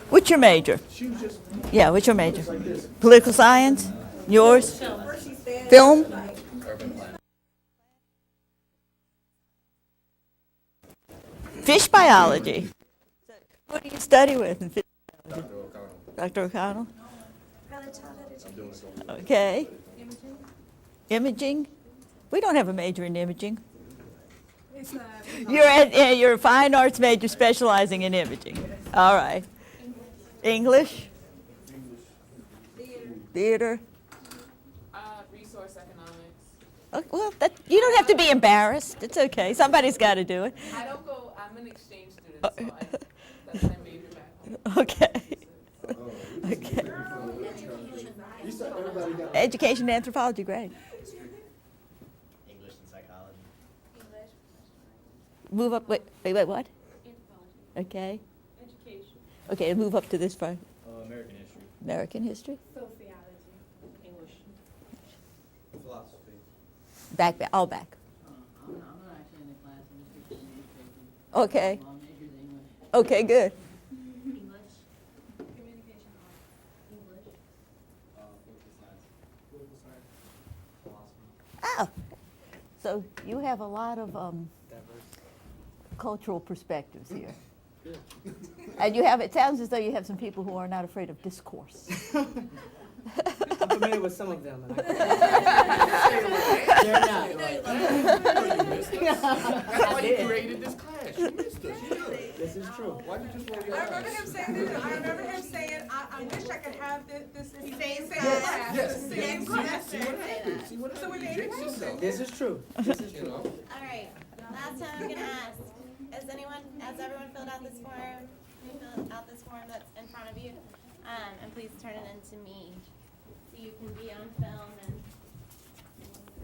What's your major? Yeah, what's your major? Political science? Yours? Film? Fish biology. What do you study with in fish biology? Dr. O'Connell? Okay. Imaging? We don't have a major in imaging. You're a fine arts major specializing in imaging. All right. English? Theater? Resource economics. Oh, well, you don't have to be embarrassed. It's okay. Somebody's got to do it. I don't go, I'm an exchange student, so that's my major back home. Okay. Okay. Education and anthropology, great. English and psychology. Move up, wait, what? Okay. Education. Okay, move up to this front. American history. American history? Sociology. English. Philosophy. Back, all back. I'm not actually in the class. I'm just taking newspaper. Okay. My major is English. Okay, good. English. Communication arts. English. Political science. Philosophy. Oh, so you have a lot of Diverse. cultural perspectives here. And you have, it sounds as though you have some people who are not afraid of discourse. I'm familiar with some of them. And They're not. That's why you created this class. You missed us. You knew it. this is true. Why did you just want to I remember him saying this. I remember him saying, I wish I could have this same class. Yes. Same class. See what happened. See what So happened. we're You jinxed yourself. This is true. This is You true. know? All right, last time I'm gonna ask, has everyone filled out this form? You filled out this form that's in front of you? And please turn it in to me, so you can be on film and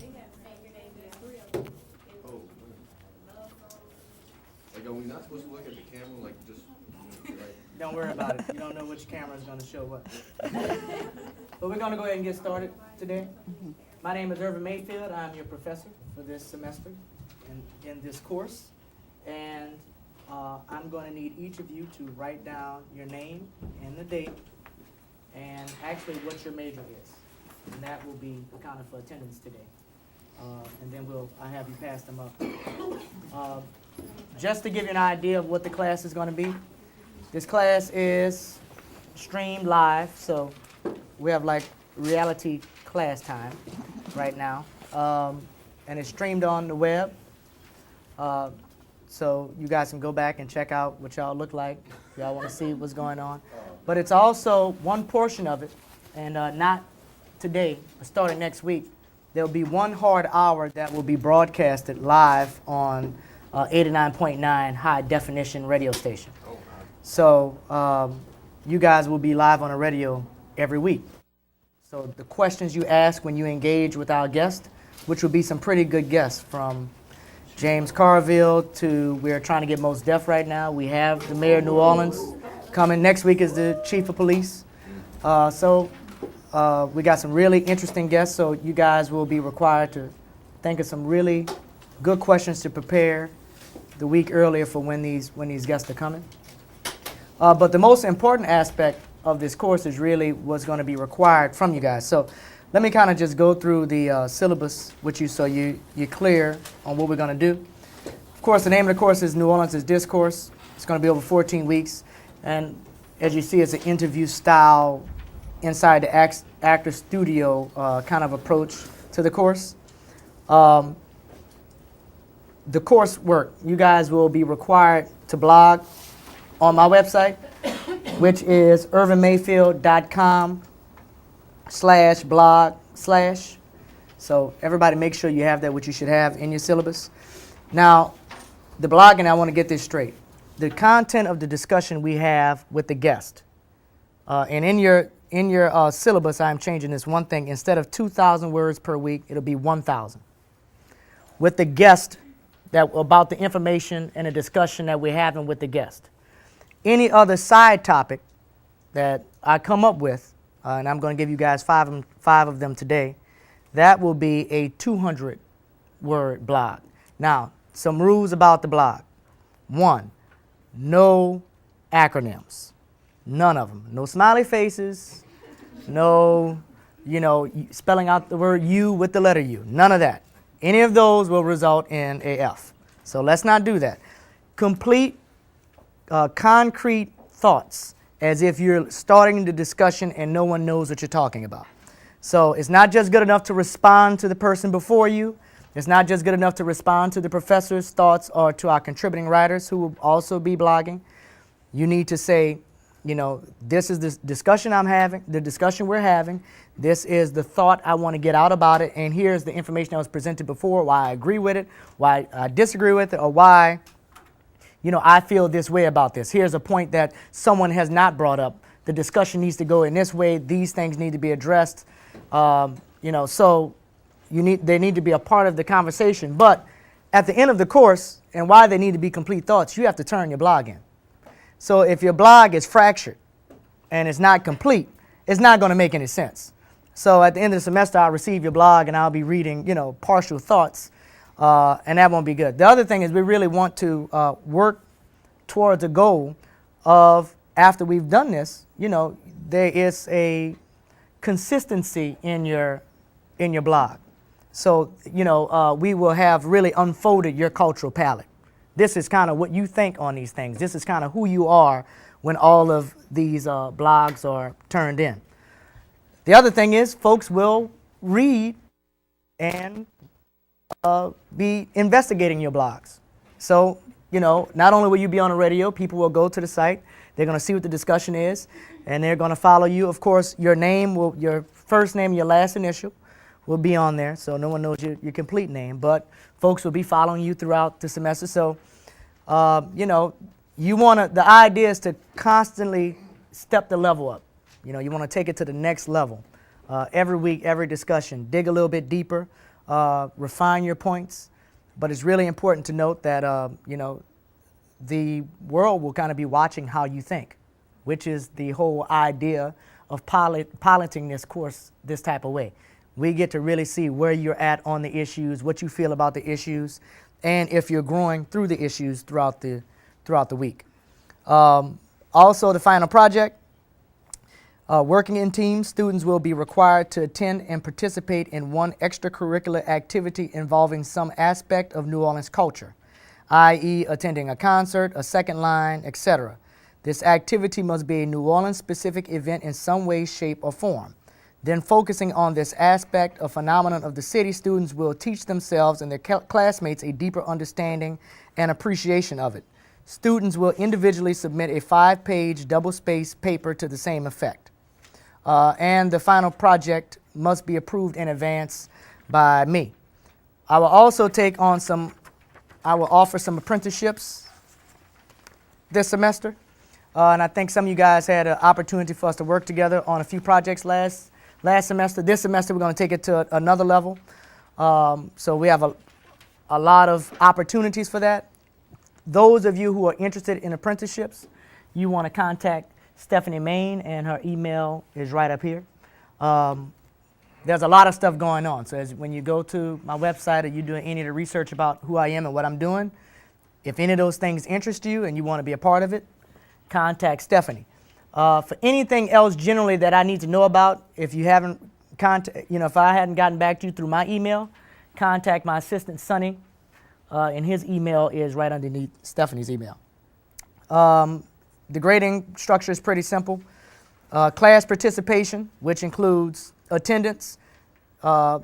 make your debut. Oh, like, are we not supposed to look at the camera like just, like, Don't worry about it. You don't know which camera is going to show what. But we're going to go ahead and get started today. My name is Irvin Mayfield. I'm your professor for this semester in this course. And I'm going to need each of you to write down your name and the date and actually what your major is. And that will be accounted for attendance today. And then I have you pass them up. Just to give you an idea of what the class is going to be, this class is streamed live, so we have like reality class time right now. And it's streamed on the web. So you guys can go back and check out what y'all look like. Y'all want to see what's going on. But it's also one portion of it, and not today, but starting next week, there'll be 1 hard hour that will be broadcasted live on 89.9 high definition radio station. So you guys will be live on the radio every week. So the questions you ask when you engage with our guest, which will be some pretty good guests from James Carville to, we're trying to get most deaf right now. We have the mayor of New Orleans coming. Next week is the chief of police. So we got some really interesting guests, so you guys will be required to think of some really good questions to prepare the week earlier for when these guests are coming. But the most important aspect of this course is really what's going to be required from you guys. So let me kind of just go through the syllabus with you so you're clear on what we're going to do. Of course, the name of the course is New Orleans is Discourse. It's going to be over 14 weeks. And as you see, it's an interview style inside the actor studio kind of approach to the course. The coursework, you guys will be required to blog on my website, which is irvinmayfield.com/blog/. So everybody make sure you have that, which you should have in your syllabus. Now, the blogging, I want to get this straight. The content of the discussion we have with the guest. And in your syllabus, I'm changing this one thing. Instead of 2,000 words per week, it'll be 1,000. With the guest, about the information and the discussion that we're having with the guest. Any other side topic that I come up with, and I'm going to give you guys five of them today, that will be a 200 word blog. Now, some rules about the blog. 1, no acronyms. None of them. No smiley faces, no, spelling out the word you with the letter U. None of that. Any of those will result in a F. So let's not do that. Complete, concrete thoughts as if you're starting the discussion and no one knows what you're talking about. So it's not just good enough to respond to the person before you. It's not just good enough to respond to the professor's thoughts or to our contributing writers who will also be blogging. You need to say, this is the discussion I'm having, the discussion we're having. This is the thought I want to get out about it. And here's the information that was presented before, why I agree with it, why I disagree with it, or why, I feel this way about this. Here's a point that someone has not brought up. The discussion needs to go in this way. These things need to be addressed. So they need to be a part of the conversation. But at the end of the course, and why they need to be complete thoughts, you have to turn your blog in. So if your blog is fractured and it's not complete, it's not going to make any sense. So at the end of the semester, I'll receive your blog and I'll be reading, partial thoughts, and that won't be good. The other thing is we really want to work towards a goal of, after we've done this, there is a consistency in your blog. So, we will have really unfolded your cultural palette. This is kind of what you think on these things. This is kind of who you are when all of these blogs are turned in. The other thing is folks will read and be investigating your blogs. So, not only will you be on the radio, people will go to the site. They're going to see what the discussion is, and they're going to follow you. Of course, your first name, your last initial will be on there, so no one knows your complete name, but folks will be following you throughout the semester. So, the idea is to constantly step the level up. You want to take it to the next level. Every week, every discussion, dig a little bit deeper, refine your points. But it's really important to note that, the world will kind of be watching how you think, which is the whole idea of piloting this course this type of way. We get to really see where you're at on the issues, what you feel about the issues, and if you're growing through the issues throughout the week. Also, the final project, working in teams, students will be required to attend and participate in one extracurricular activity involving some aspect of New Orleans culture, i.e. attending a concert, a second line, etc. This activity must be a New Orleans-specific event in some way, shape, or form. Then focusing on this aspect of phenomenon of the city, students will teach themselves and their classmates a deeper understanding and appreciation of it. Students will individually submit a 5-page double-spaced paper to the same effect. And the final project must be approved in advance by me. I will also offer some apprenticeships this semester. And I think some of you guys had an opportunity for us to work together on a few projects last semester. This semester, we're going to take it to another level. So we have a lot of opportunities for that. Those of you who are interested in apprenticeships, you want to contact Stephanie Main, and her email is right up here. There's a lot of stuff going on. So when you go to my website or you're doing any of the research about who I am and what I'm doing, if any of those things interest you and you want to be a part of it, contact Stephanie. For anything else generally that I need to know about, if you haven't if I hadn't gotten back to you through my email, contact my assistant Sonny, and his email is right underneath Stephanie's email. The grading structure is pretty simple. Class participation, which includes attendance,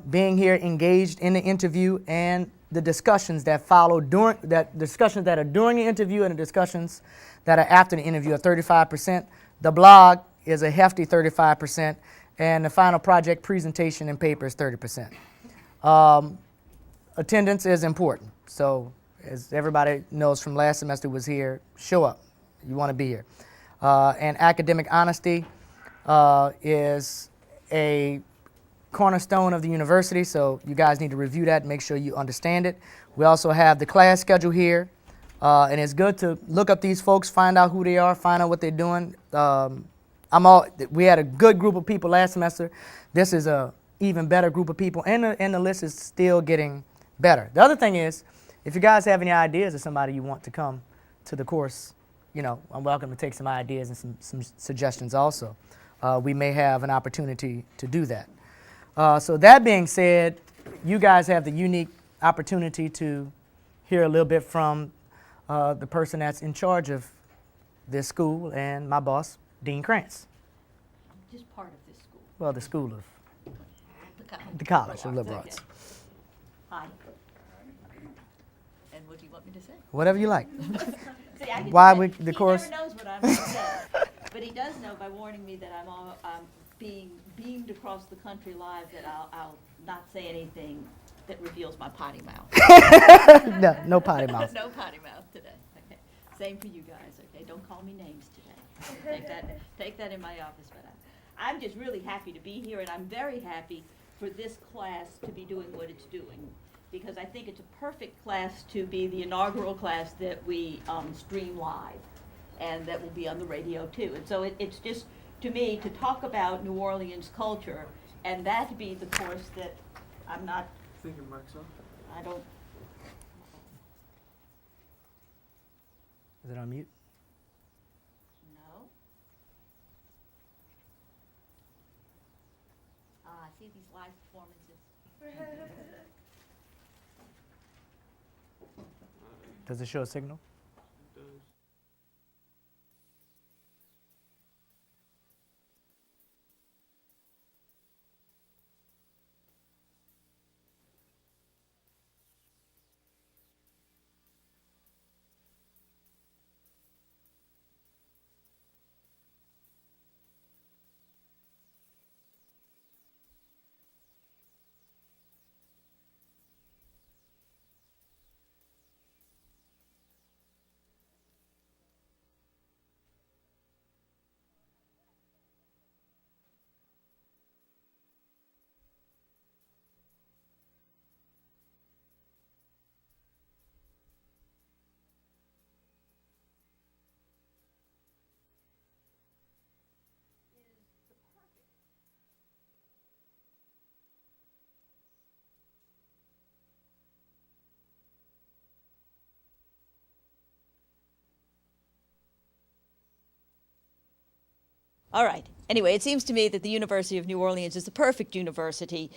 being here engaged in the interview, and the discussions that follow discussions that are during the interview and the discussions that are after the interview are 35%. The blog is a hefty 35%, and the final project presentation and paper is 30%. Attendance is important. So as everybody knows from last semester was here, show up. You want to be here. And academic honesty is a cornerstone of the university, so you guys need to review that and make sure you understand it. We also have the class schedule here, and it's good to look up these folks, find out who they are, find out what they're doing. We had a good group of people last semester. This is a even better group of people, and the list is still getting better. The other thing is, if you guys have any ideas of somebody you want to come to the course, I'm welcome to take some ideas and some suggestions also. We may have an opportunity to do that. So that being said, you guys have the unique opportunity to hear a little bit from the person that's in charge of this school and my boss, Dean Krantz. Just part of this school. Well, the school of The college. the College of Liberal Arts. Okay. Hi. And what do you want me to say? Whatever you like. See, I can Why do we- that. the course- He never knows what I'm going to say, but he does know by warning me that I'm being beamed across the country live, that I'll not say anything that reveals my potty mouth. No potty mouth. No potty mouth today. Okay. Same for you guys. Okay. Don't call me names today. Take that in my office. But I'm just really happy to be here, and I'm very happy for this class to be doing what it's doing, because I think it's a perfect class to be the inaugural class that we stream live, and that will be on the radio too. And so it's just, to me, to talk about New Orleans culture, and that be the course that I'm not, Finger marks off. I don't, Is it on mute? know. I see these live performances. Does it show a signal? All right. Anyway, it seems to me that the University of New Orleans is the perfect university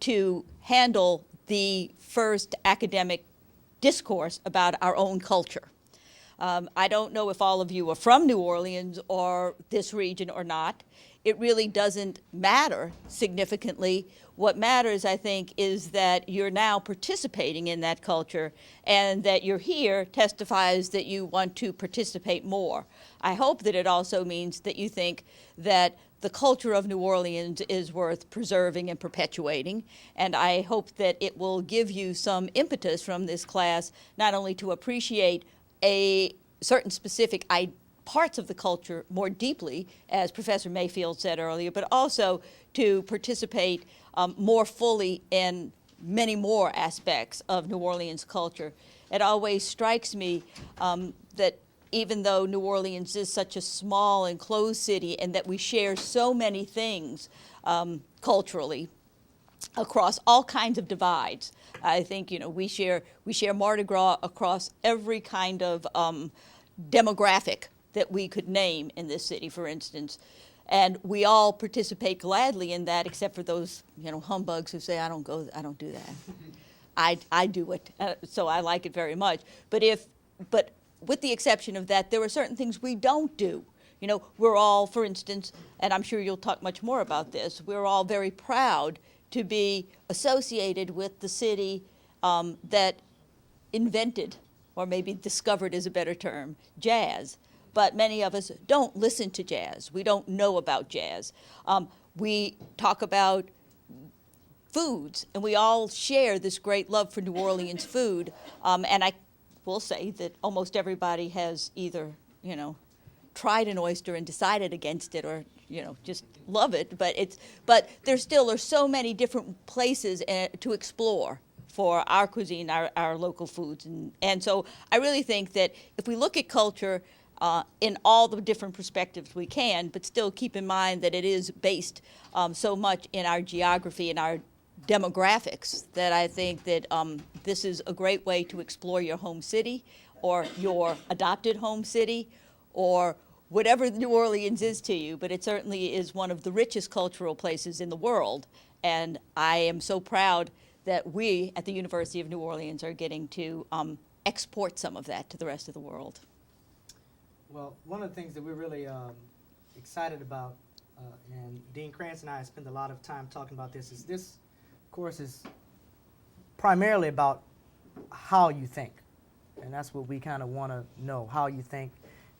to handle the first academic discourse about our own culture. I don't know if all of you are from New Orleans or this region or not. It really doesn't matter significantly. What matters, I think, is that you're now participating in that culture, and that you're here testifies that you want to participate more. I hope that it also means that you think that the culture of New Orleans is worth preserving and perpetuating, and I hope that it will give you some impetus from this class, not only to appreciate a certain specific parts of the culture more deeply, as Professor Mayfield said earlier, but also to participate more fully in many more aspects of New Orleans culture. It always strikes me that even though New Orleans is such a small enclosed city, and that we share so many things culturally across all kinds of divides, I think we share Mardi Gras across every kind of demographic that we could name in this city, for instance. And we all participate gladly in that, except for those, humbugs who say, I don't do that. I do it, so I like it very much. But with the exception of that, there are certain things we don't do. We're all, for instance, and I'm sure you'll talk much more about this, we're all very proud to be associated with the city that invented, or maybe discovered is a better term, jazz. But many of us don't listen to jazz. We don't know about jazz. We talk about foods, and we all share this great love for New Orleans food. And I will say that almost everybody has either, tried an oyster and decided against it, or just love it. But there still are so many different places to explore for our cuisine, our local foods. And so I really think that if we look at culture in all the different perspectives we can, but still keep in mind that it is based so much in our geography and our demographics that I think that this is a great way to explore your home city or your adopted home city or whatever New Orleans is to you, but it certainly is one of the richest cultural places in the world. And I am so proud that we at the University of New Orleans are getting to export some of that to the rest of the world. Well, one of the things that we're really excited about, and Dean Krantz and I have spent a lot of time talking about this, is this course is primarily about how you think. And that's what we kind of want to know, how you think.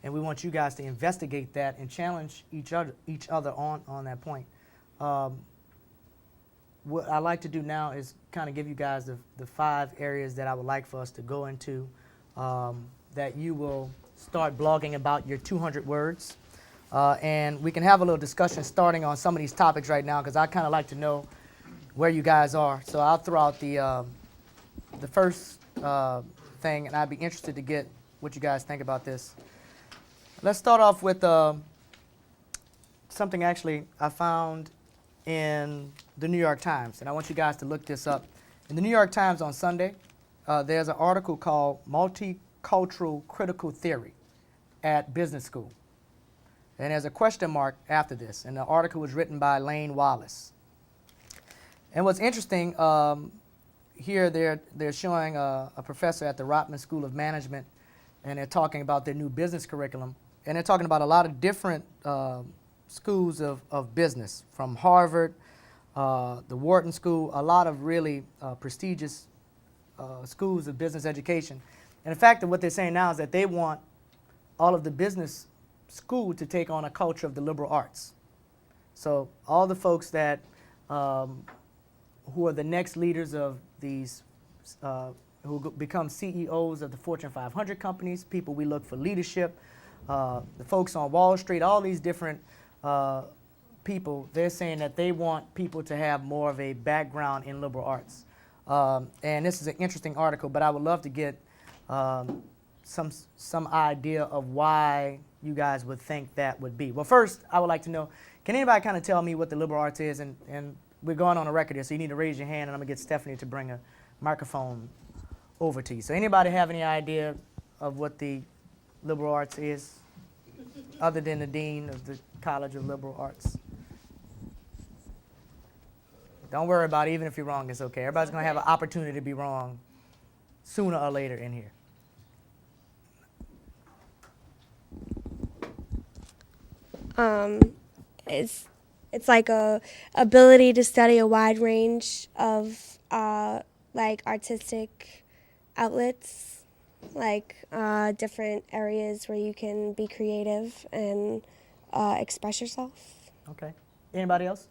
And we want you guys to investigate that and challenge each other on that point. What I like to do now is kind of give you guys the 5 areas that I would like for us to go into, that you will start blogging about your 200 words. And we can have a little discussion starting on some of these topics right now, because I kind of like to know where you guys are. So I'll throw out the first thing, and I'd be interested to get what you guys think about this. Let's start off with something actually I found in the New York Times, and I want you guys to look this up. In the New York Times on Sunday, there's an article called Multicultural Critical Theory at Business School. And there's a question mark after this, and the article was written by Lane Wallace. And what's interesting, here they're showing a professor at the Rotman School of Management, and they're talking about their new business curriculum. And they're talking about a lot of different schools of business, from Harvard, the Wharton School, a lot of really prestigious schools of business education. And the fact that what they're saying now is that they want all of the business school to take on a culture of the liberal arts. So all the folks that who are the next leaders of these, who become CEOs of the Fortune 500 companies, people we look for leadership, the folks on Wall Street, all these different people, they're saying that they want people to have more of a background in liberal arts. And this is an interesting article, but I would love to get some idea of why you guys would think that would be. Well, first, I would like to know, can anybody kind of tell me what the liberal arts is? And we're going on a record here, so you need to raise your hand, and I'm going to get Stephanie to bring a microphone over to you. So anybody have any idea of what the liberal arts is, other than the dean of the College of Liberal Arts? Don't worry about it. Even if you're wrong, it's okay. Everybody's going to have an opportunity to be wrong sooner or later in here. It's like a ability to study a wide range of like artistic outlets, like different areas where you can be creative and express yourself. Okay. Anybody else?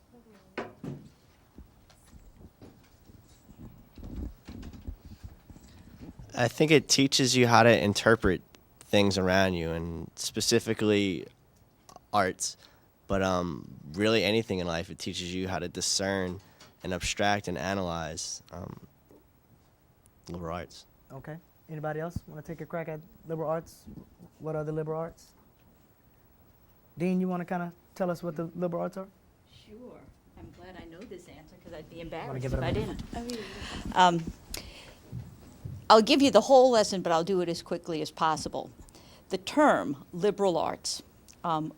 I think it teaches you how to interpret things around you, and specifically arts, but really anything in life. It teaches you how to discern and abstract and analyze liberal arts. Okay. Anybody else want to take a crack at liberal arts? What are the liberal arts? Dean, you want to kind of tell us what the liberal arts are? Sure. I'm glad I know this answer because I'd be Wanna embarrassed give it if a I minute? didn't. I'll give you the whole lesson, but I'll do it as quickly as possible. The term liberal arts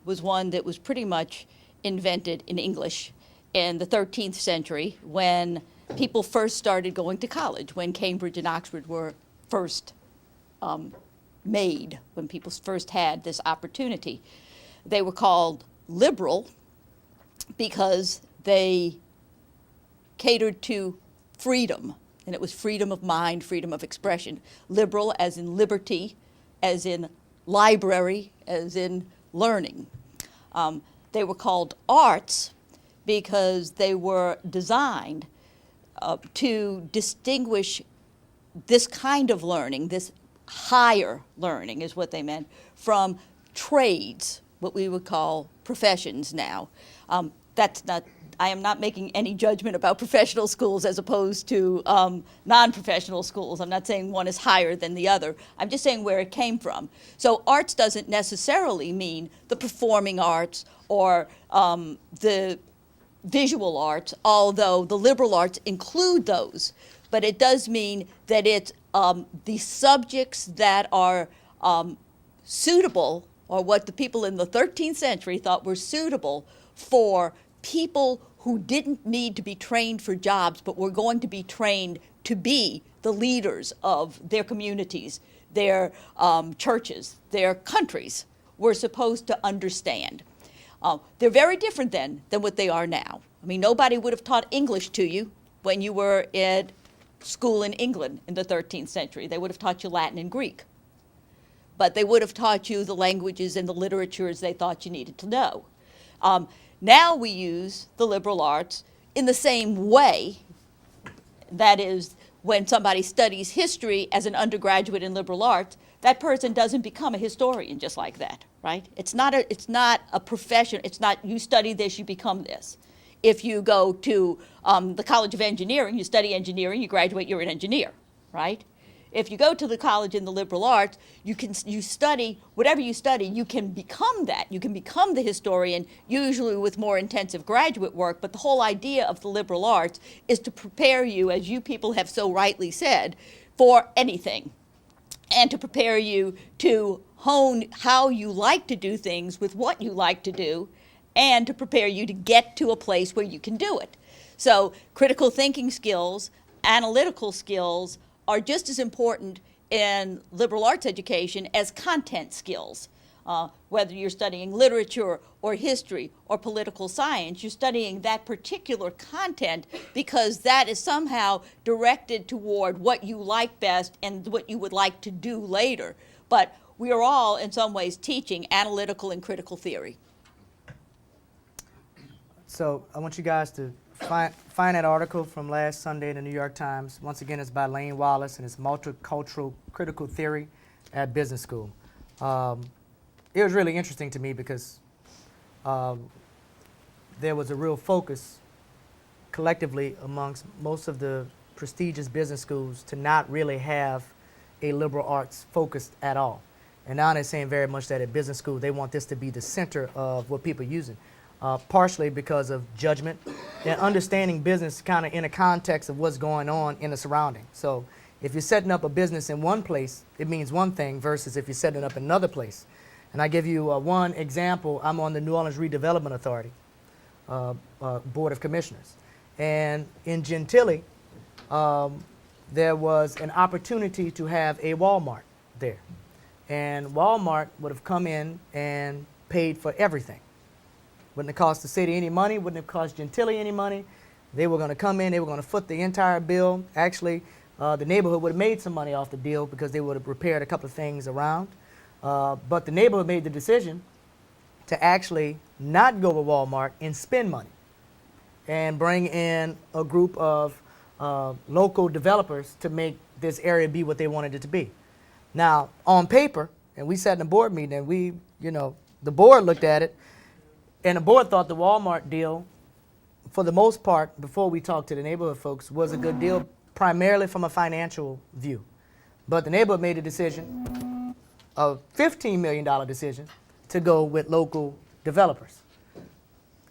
was one that was pretty much invented in English in the 13th century when people first started going to college, when Cambridge and Oxford were first made, when people first had this opportunity. They were called liberal because they catered to freedom, and it was freedom of mind, freedom of expression. Liberal as in liberty, as in library, as in learning. They were called arts because they were designed to distinguish this kind of learning, this higher learning is what they meant, from trades, what we would call professions now. I am not making any judgment about professional schools as opposed to non-professional schools. I'm not saying one is higher than the other. I'm just saying where it came from. So arts doesn't necessarily mean the performing arts or the visual arts, although the liberal arts include those. But it does mean that it's the subjects that are suitable, or what the people in the 13th century thought were suitable for people who didn't need to be trained for jobs, but were going to be trained to be the leaders of their communities, their churches, their countries, were supposed to understand. They're very different then than what they are now. I mean, nobody would have taught English to you when you were at school in England in the 13th century. They would have taught you Latin and Greek. But they would have taught you the languages and the literatures they thought you needed to know. Now we use the liberal arts in the same way. That is, when somebody studies history as an undergraduate in liberal arts, that person doesn't become a historian just like that, right? It's not a profession. It's not you study this, you become this. If you go to the College of Engineering, you study engineering, you graduate, you're an engineer, right? If you go to the college in the liberal arts, you study whatever you study, you can become that. You can become the historian, usually with more intensive graduate work, but the whole idea of the liberal arts is to prepare you, as you people have so rightly said, for anything, and to prepare you to hone how you like to do things with what you like to do, and to prepare you to get to a place where you can do it. So critical thinking skills, analytical skills, are just as important in liberal arts education as content skills. Whether you're studying literature or history or political science, you're studying that particular content because that is somehow directed toward what you like best and what you would like to do later. But we are all, in some ways, teaching analytical and critical theory. So I want you guys to find that article from last Sunday in the New York Times. Once again, it's by Lane Wallace, and it's Multicultural Critical Theory at Business School. It was really interesting to me because there was a real focus collectively amongst most of the prestigious business schools to not really have a liberal arts focus at all. And now they're saying very much that at business school, they want this to be the center of what people are using. Partially because of judgment and understanding business kind of in a context of what's going on in the surrounding. So if you're setting up a business in one place, it means one thing versus if you're setting it up in another place. And I give you one example. I'm on the New Orleans Redevelopment Authority Board of Commissioners. And in Gentilly, there was an opportunity to have a Walmart there. And Walmart would have come in and paid for everything. Wouldn't have cost the city any money, wouldn't have cost Gentilly any money. They were going to come in, they were going to foot the entire bill. Actually, the neighborhood would have made some money off the deal because they would have repaired a couple of things around. But the neighborhood made the decision to actually not go with Walmart and spend money and bring in a group of local developers to make this area be what they wanted it to be. Now, on paper, and we sat in a board meeting and the board looked at it, and the board thought the Walmart deal, for the most part, before we talked to the neighborhood folks, was a good deal primarily from a financial view. But the neighborhood made a decision, a $15 million decision, to go with local developers.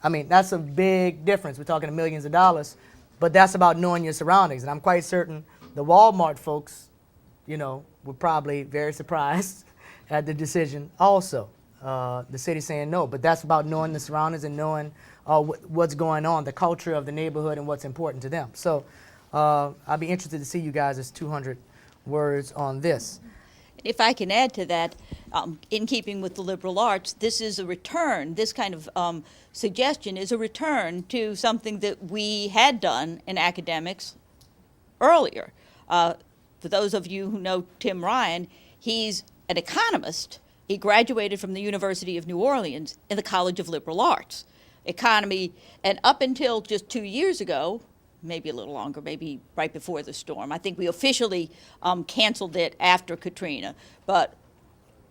I mean, that's a big difference. We're talking millions of dollars, but that's about knowing your surroundings. And I'm quite certain the Walmart folks, were probably very surprised at the decision also. The city saying no, but that's about knowing the surroundings and knowing what's going on, the culture of the neighborhood and what's important to them. So I'll be interested to see you guys' 200 words on this. If I can add to that, in keeping with the liberal arts, this is a return, this kind of suggestion is a return to something that we had done in academics earlier. For those of you who know Tim Ryan, he's an economist. He graduated from the University of New Orleans in the College of Liberal Arts. Economy, and up until just 2 years ago, maybe a little longer, maybe right before the storm. I think we officially canceled it after Katrina. But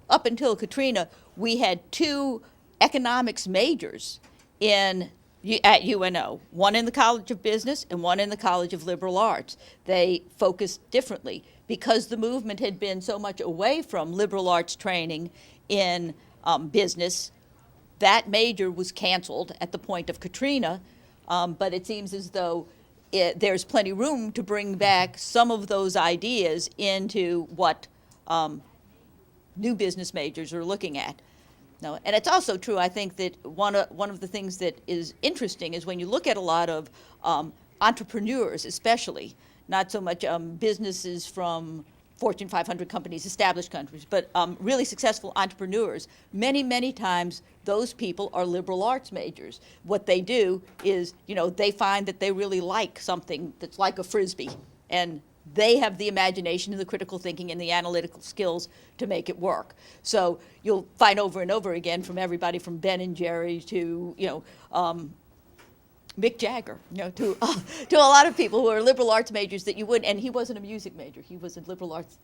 up until Katrina, we had 2 economics majors at UNO, one in the College of Business and one in the College of Liberal Arts. They focused differently because the movement had been so much away from liberal arts training in business. That major was canceled at the point of Katrina. But it seems as though there's plenty room to bring back some of those ideas into what new business majors are looking at. No, and it's also true, I think, that one of the things that is interesting is when you look at a lot of entrepreneurs, especially, not so much businesses from Fortune 500 companies, established countries, but really successful entrepreneurs, many times those people are liberal arts majors. What they do is, they find that they really like something that's like a Frisbee, and they have the imagination and the critical thinking and the analytical skills to make it work. So you'll find over and over again from everybody from Ben and Jerry to, Mick Jagger, to a lot of people who are liberal arts majors that you wouldn't, and he wasn't a music major, he was a liberal arts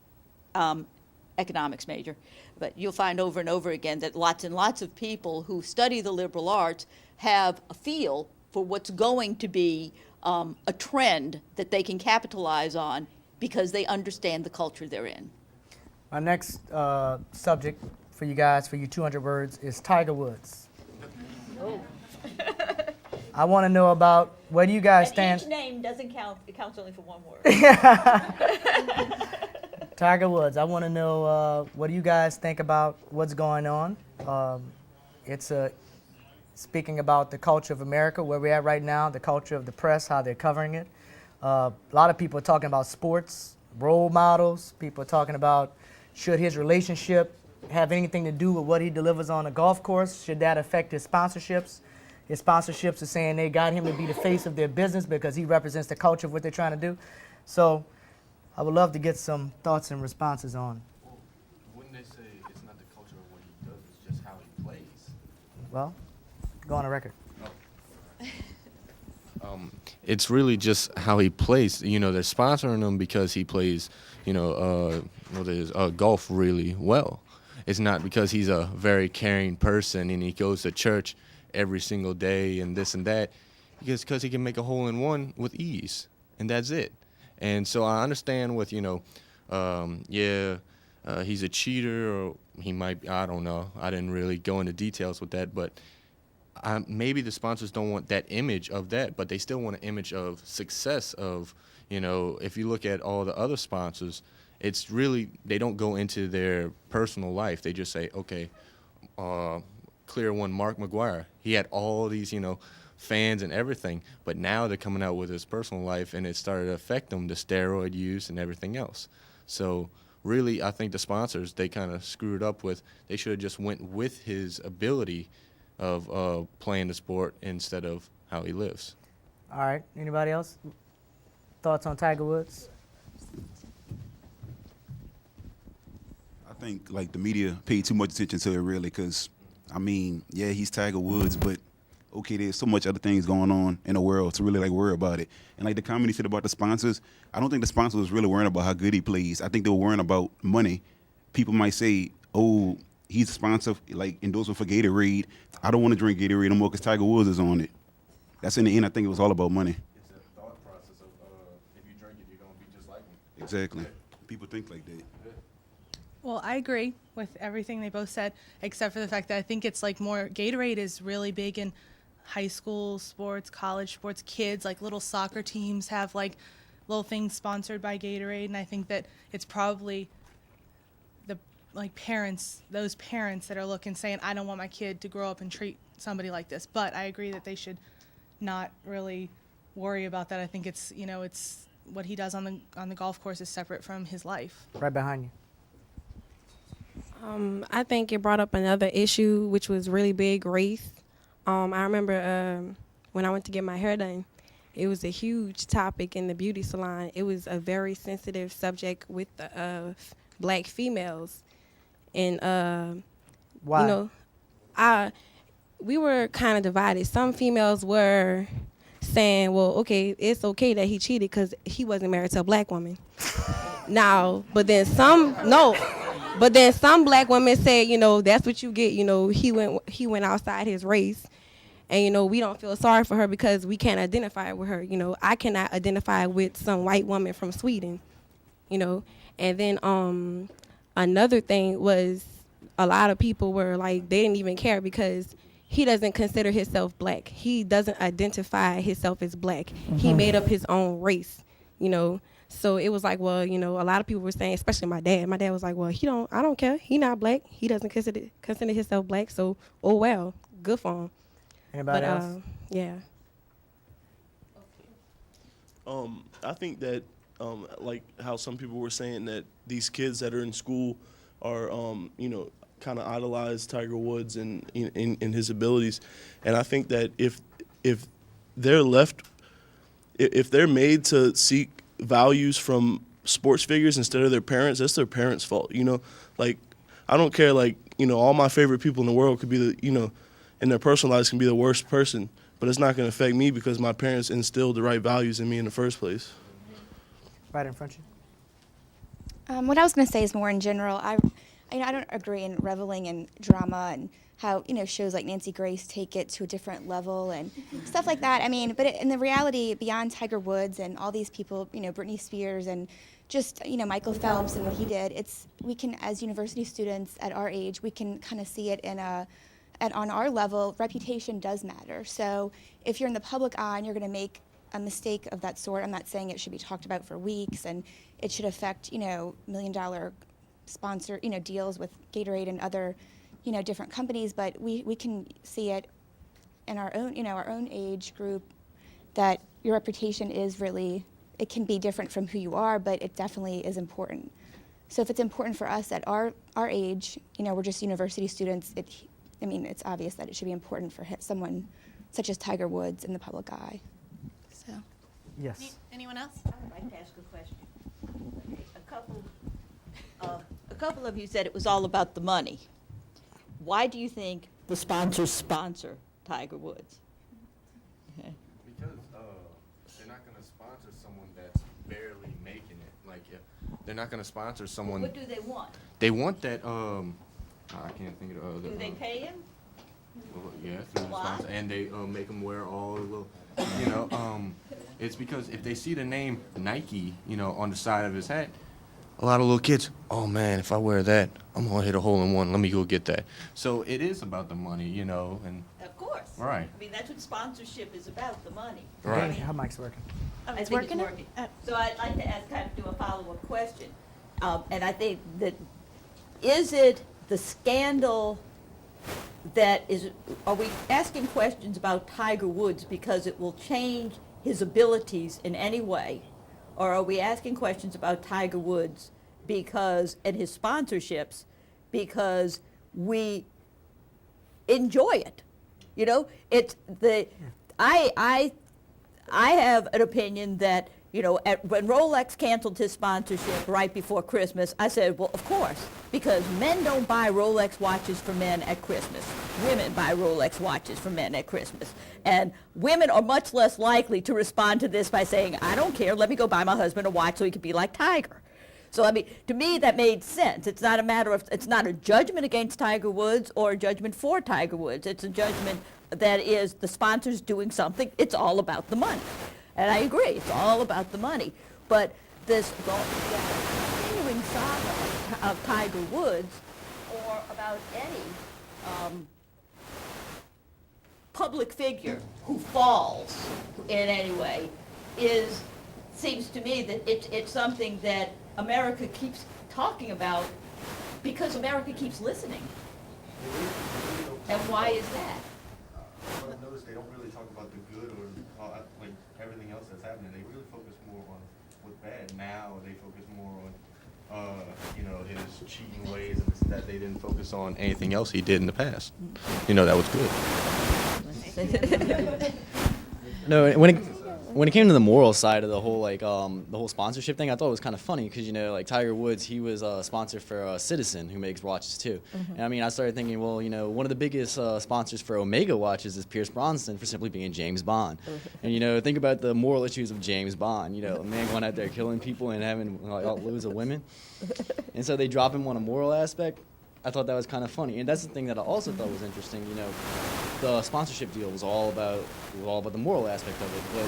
economics major. But you'll find over and over again that lots and lots of people who study the liberal arts have a feel for what's going to be a trend that they can capitalize on because they understand the culture they're in. Our next subject for you guys, for you 200 words, is Tiger Woods. Oh. I want to know about where do you guys stand. Each name doesn't count, it counts only for one word. Tiger Woods, I want to know what do you guys think about what's going on. It's speaking about the culture of America, where we're at right now, the culture of the press, how they're covering it. A lot of people are talking about sports, role models. People are talking about should his relationship have anything to do with what he delivers on a golf course? Should that affect his sponsorships? His sponsorships are saying they got him to be the face of their business because he represents the culture of what they're trying to do. So I would love to get some thoughts and responses on. Well, wouldn't they say it's not the culture of what he does, it's just how he plays? Well, go on the record. It's really just how he plays. They're sponsoring him because he plays, golf really well. It's not because he's a very caring person and he goes to church every single day and this and that. Because he can make a hole-in-one with ease, and that's it. And so I understand with, he's a cheater, or he might, I don't know. I didn't really go into details with that, but maybe the sponsors don't want that image of that, but they still want an image of success of, if you look at all the other sponsors, it's really, they don't go into their personal life. They just say, okay, clear one, Mark McGuire. He had all these, fans and everything, but now they're coming out with his personal life, and it started to affect him, the steroid use and everything else. So really, I think the sponsors, they kind of screwed up with, they should have just went with his ability of playing the sport instead of how he lives. All right. Anybody else? Thoughts on Tiger Woods? I think the media paid too much attention to it really, because he's Tiger Woods, but okay, there's so much other things going on in the world to really worry about it. And the comedy said about the sponsors, I don't think the sponsors was really worrying about how good he plays. I think they were worrying about money. People might say, oh, he's a sponsor, endorsement for Gatorade. I don't want to drink Gatorade no more because Tiger Woods is on it. That's in the end, I think it was all about money. It's a thought process of if you drink it, you're going to be just like him. Exactly. People think like that. Well, I agree with everything they both said, except for the fact that I think it's more, Gatorade is really big in high school sports, college sports, kids, little soccer teams have little things sponsored by Gatorade, and I think that it's probably the parents, those parents that are looking, saying, I don't want my kid to grow up and treat somebody like this. But I agree that they should not really worry about that. I think it's, it's what he does on the golf course is separate from his life. Right behind you. I think it brought up another issue, which was really big, race. I remember when I went to get my hair done, it was a huge topic in the beauty salon. It was a very sensitive subject with the black females. And, Why? we were kind of divided. Some females were saying, well, okay, it's okay that he cheated because he wasn't married to a black woman. But then some black women said, that's what you get. He went outside his race, and we don't feel sorry for her because we can't identify with her. I cannot identify with some white woman from Sweden. And then another thing was a lot of people were they didn't even care because he doesn't consider himself black. He doesn't identify himself as black. He made up his own race, you know. So it was like, well, you know, a lot of people were saying, especially my dad. My dad was like, well, I don't care. He not black. He doesn't consider himself black. So, oh well, good for him. Anybody else? Yeah. I think that, like how some people were saying that these kids that are in school are, you know, kind of idolize Tiger Woods and in his abilities, and I think that if they're left, if they're made to seek values from sports figures instead of their parents, that's their parents' fault. You know, like I don't care. Like, you know, all my favorite people in the world could be the, you know, in their personal lives can be the worst person, but it's not going to affect me because my parents instilled the right values in me in the first place. Right in front of you. What I was going to say is more in general. I don't agree in reveling in drama and how, you know, shows like Nancy Grace take it to a different level and stuff like that. I mean, but in the reality, beyond Tiger Woods and all these people, you know, Britney Spears and just, you know, Michael Phelps and what he did, we can, as university students at our age, we can kind of see it on our level, reputation does matter. So if you're in the public eye and you're going to make a mistake of that sort, I'm not saying it should be talked about for weeks and it should affect, you know, $1 million sponsor, you know, deals with Gatorade and other, you know, different companies, but we can see it in our own, you know, our own age group that your reputation is really, it can be different from who you are, but it definitely is important. So if it's important for us at our age, you know, we're just university students, I mean, it's obvious that it should be important for someone such as Tiger Woods in the public eye. So. Yes. Anyone else? I would like to ask a question. Okay, a couple of you said it was all about the money. Why do you think the sponsors sponsor Tiger Woods? Okay. Because they're not going to sponsor someone that's barely making it. Like, they're not going to sponsor someone. What do they want? They want that. I can't think of the. Do they pay him? Well, yeah, through the sponsor, and they make them wear all the little, you know. It's because if they see the name Nike, you know, on the side of his hat, a lot of little kids, oh man, if I wear that, I'm gonna hit a hole in one. Let me go get that. So it is about the money, you know, and. Of course. Right. I mean, that's what sponsorship is about, the money. Right. Okay, how mic's working? I think it's working. So I'd like to ask, kind of do a follow-up question. And I think that, is it the scandal that are we asking questions about Tiger Woods because it will change his abilities in any way? Or are we asking questions about Tiger Woods and his sponsorships because we enjoy it? You know, I have an opinion that, you know, when Rolex canceled his sponsorship right before Christmas, I said, well, of course, because men don't buy Rolex watches for men at Christmas. Women buy Rolex watches for men at Christmas. And women are much less likely to respond to this by saying, I don't care, let me go buy my husband a watch so he can be like Tiger. So, I mean, to me, that made sense. It's not a matter of, it's not a judgment against Tiger Woods or a judgment for Tiger Woods. It's a judgment that is the sponsors doing something. It's all about the money. And I agree, it's all about the money. But this continuing saga of Tiger Woods or about any public figure who falls in any way seems to me that it's something that America keeps talking about because America keeps listening. And why is that? Well, I've noticed they don't really talk about the good or like everything else that's happening. They really focus more on what's bad. Now they focus more on, you know, his cheating ways and that. They didn't focus on anything else he did in the past. You know, that was good. No, when it came to the moral side of the whole the whole sponsorship thing, I thought it was kind of funny because, you know, like Tiger Woods, he was a sponsor for Citizen, who makes watches too. Mm-hmm. And I mean, I started thinking, well, you know, one of the biggest sponsors for Omega watches is Pierce Brosnan for simply being James Bond. And, you know, think about the moral issues of James Bond. You know, a man going out there killing people and having loads of women. And so they drop him on a moral aspect. I thought that was kind of funny. And that's the thing that I also thought was interesting. You know, the sponsorship deal was all about the moral aspect of it, but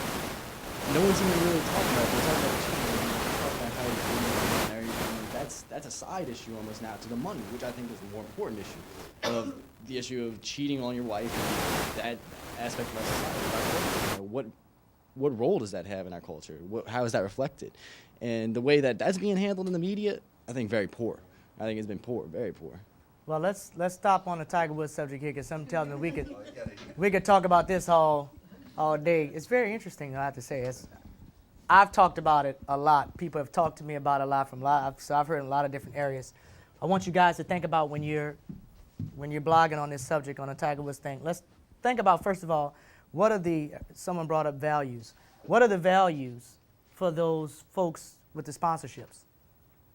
no one seemed to really talk about it. They talk about cheating, they talk about how he's doing it and everything. that's a side issue almost now to the money, which I think is the more important issue of the issue of cheating on your wife and that aspect of our society, of our culture. You know, what role does that have in our culture? How is that reflected? And the way that that's being handled in the media, I think very poor. I think it's been poor, very poor. Well, let's stop on the Tiger Woods subject here, because something tells me we could talk about this all day. It's very interesting, I have to say. I've talked about it a lot. People have talked to me about it a lot so I've heard in a lot of different areas. I want you guys to think about when you're blogging on this subject, on the Tiger Woods thing. Let's think about, first of all, someone brought up values. What are the values for those folks with the sponsorships?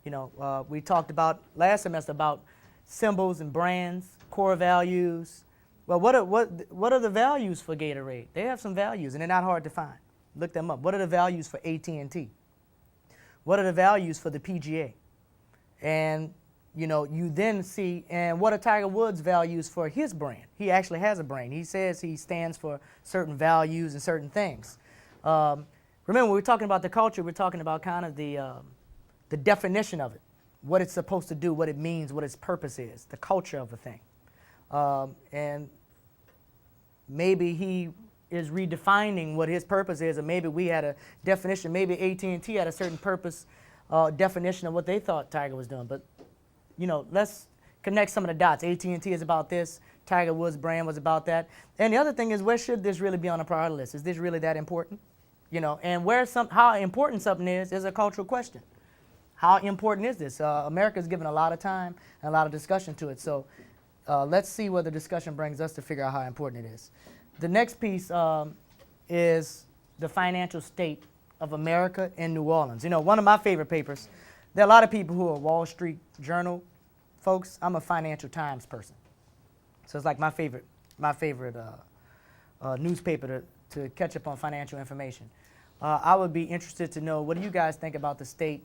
You know, we talked about last semester about symbols and brands, core values. Well, what are the values for Gatorade? They have some values, and they're not hard to find. Look them up. What are the values for AT&T? What are the values for the PGA? And, you know, you then see, and what are Tiger Woods' values for his brand? He actually has a brand. He says he stands for certain values and certain things. Remember, when we're talking about the culture, we're talking about kind of the definition of it, what it's supposed to do, what it means, what its purpose is, the culture of a thing. And maybe he is redefining what his purpose is, or maybe we had a definition, maybe AT&T had a certain purpose, definition of what they thought Tiger was doing. But, you know, let's connect some of the dots. AT&T is about this, Tiger Woods' brand was about that. And the other thing is, where should this really be on the priority list? Is this really that important? You know, and how important something is a cultural question. How important is this? America's given a lot of time and a lot of discussion to it. So let's see where the discussion brings us to figure out how important it is. The next piece is the financial state of America and New Orleans. You know, one of my favorite papers, there are a lot of people who are Wall Street Journal folks. I'm a Financial Times person. So it's like my favorite newspaper to catch up on financial information. I would be interested to know, what do you guys think about the state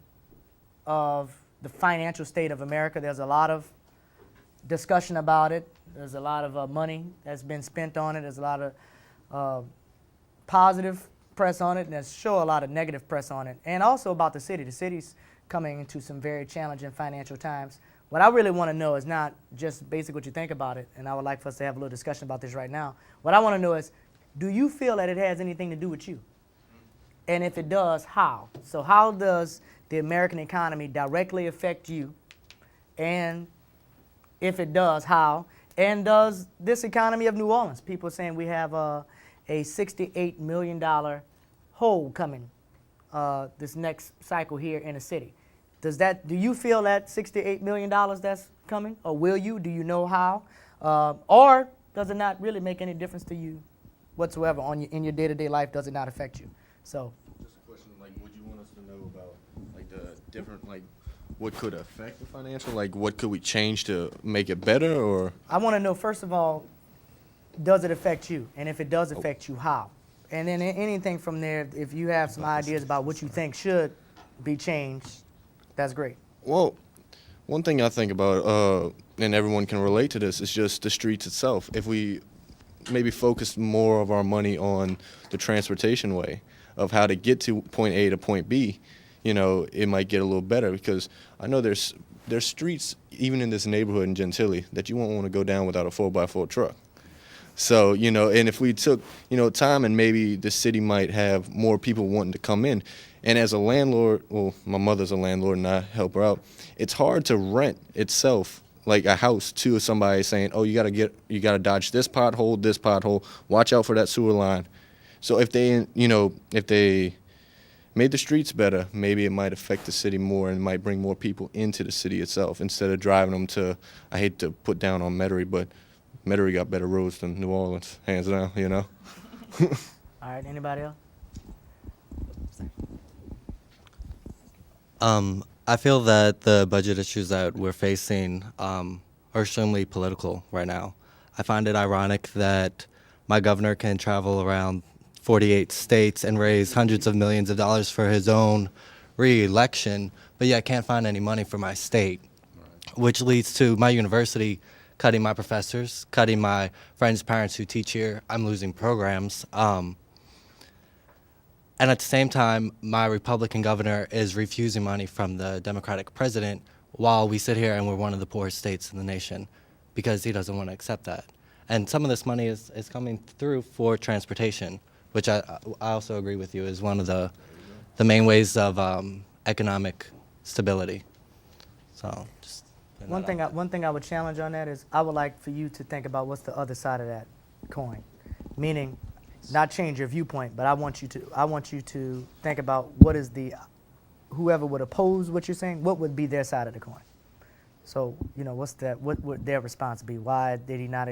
of the financial state of America? There's a lot of discussion about it. There's a lot of money that's been spent on it. There's a lot of positive press on it, and there's sure a lot of negative press on it. And also about the city. The city's coming into some very challenging financial times. What I really want to know is not just basically what you think about it, and I would like for us to have a little discussion about this right now. What I want to know is, do you feel that it has anything to do with you? And if it does, how? So how does the American economy directly affect you? And if it does, how? And does this economy of New Orleans, people are saying we have a $68 million hole coming this next cycle here in the city. Do you feel that $68 million that's coming? Or will you? Do you know how? Or does it not really make any difference to you whatsoever in your day-to-day life? Does it not affect you? So, just a question, like, would you want us to know about, like, the different, like, what could affect the financial? Like, what could we change to make it better, or? I want to know, first of all, does it affect you? And if it does affect you, how? And then anything from there, if you have some ideas about what you think should be changed, that's great. Well, one thing I think about, and everyone can relate to this, is just the streets itself. If we maybe focus more of our money on the transportation way of how to get to point A to point B, you know, it might get a little better, because I know there's streets, even in this neighborhood in Gentilly, that you won't want to go down without a 4x4 truck. So, you know, and if we took, you know, time, and maybe the city might have more people wanting to come in. And as a landlord, well, my mother's a landlord and I help her out, it's hard to rent itself, like a house, to somebody saying, oh, you gotta dodge this pothole, watch out for that sewer line. So if they made the streets better, maybe it might affect the city more and might bring more people into the city itself, instead of driving them to, I hate to put down on Metairie, but Metairie got better roads than New Orleans, hands down, you know. All right, anybody else? I feel that the budget issues that we're facing are extremely political right now. I find it ironic that my governor can travel around 48 states and raise hundreds of millions of dollars for his own re-election, but yet can't find any money for my state, which leads to my university cutting my professors, cutting my friends' parents who teach here. I'm losing programs. And at the same time, my Republican governor is refusing money from the Democratic president, while we sit here and we're one of the poorest states in the nation, because he doesn't want to accept that. And some of this money is coming through for transportation, which I also agree with you is one of the main ways of economic stability. So just One thing I would challenge on that is I would like for you to think about what's the other side of that coin, meaning not change your viewpoint, but I want you to think about what is whoever would oppose what you're saying, what would be their side of the coin. So what would their response be? Why did he not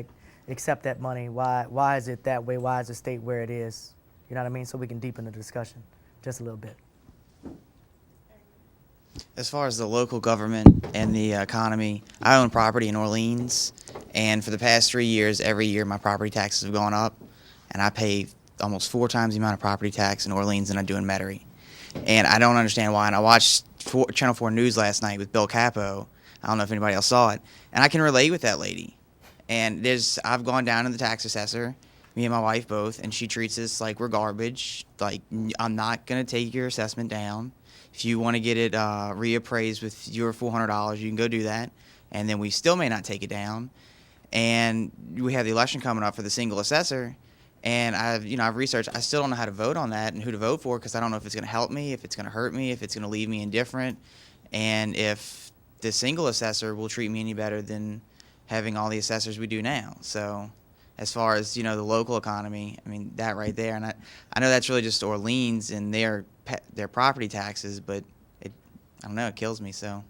accept that money? Why is it that way? Why is the state where it is? You know what I mean? So we can deepen the discussion just a little bit. As far as the local government and the economy, I own property in Orleans, and for the past 3 years, every year my property taxes have gone up, and I pay almost 4 times the amount of property tax in Orleans than I do in Metairie. And I don't understand why. And I watched Channel 4 News last night with Bill Capo. I don't know if anybody else saw it. And I can relate with that lady. And I've gone down to the tax assessor, me and my wife both, and she treats us like we're garbage. Like, I'm not going to take your assessment down. If you want to get it reappraised with your $400, you can go do that. And then we still may not take it down. And we have the election coming up for the single assessor. And I've researched. I still don't know how to vote on that and who to vote for, because I don't know if it's going to help me, if it's going to hurt me, if it's going to leave me indifferent, and if the single assessor will treat me any better than having all the assessors we do now. So as far as, the local economy, I mean, that right there. And I know that's really just Orleans and their property taxes, but I don't know, it kills me, so.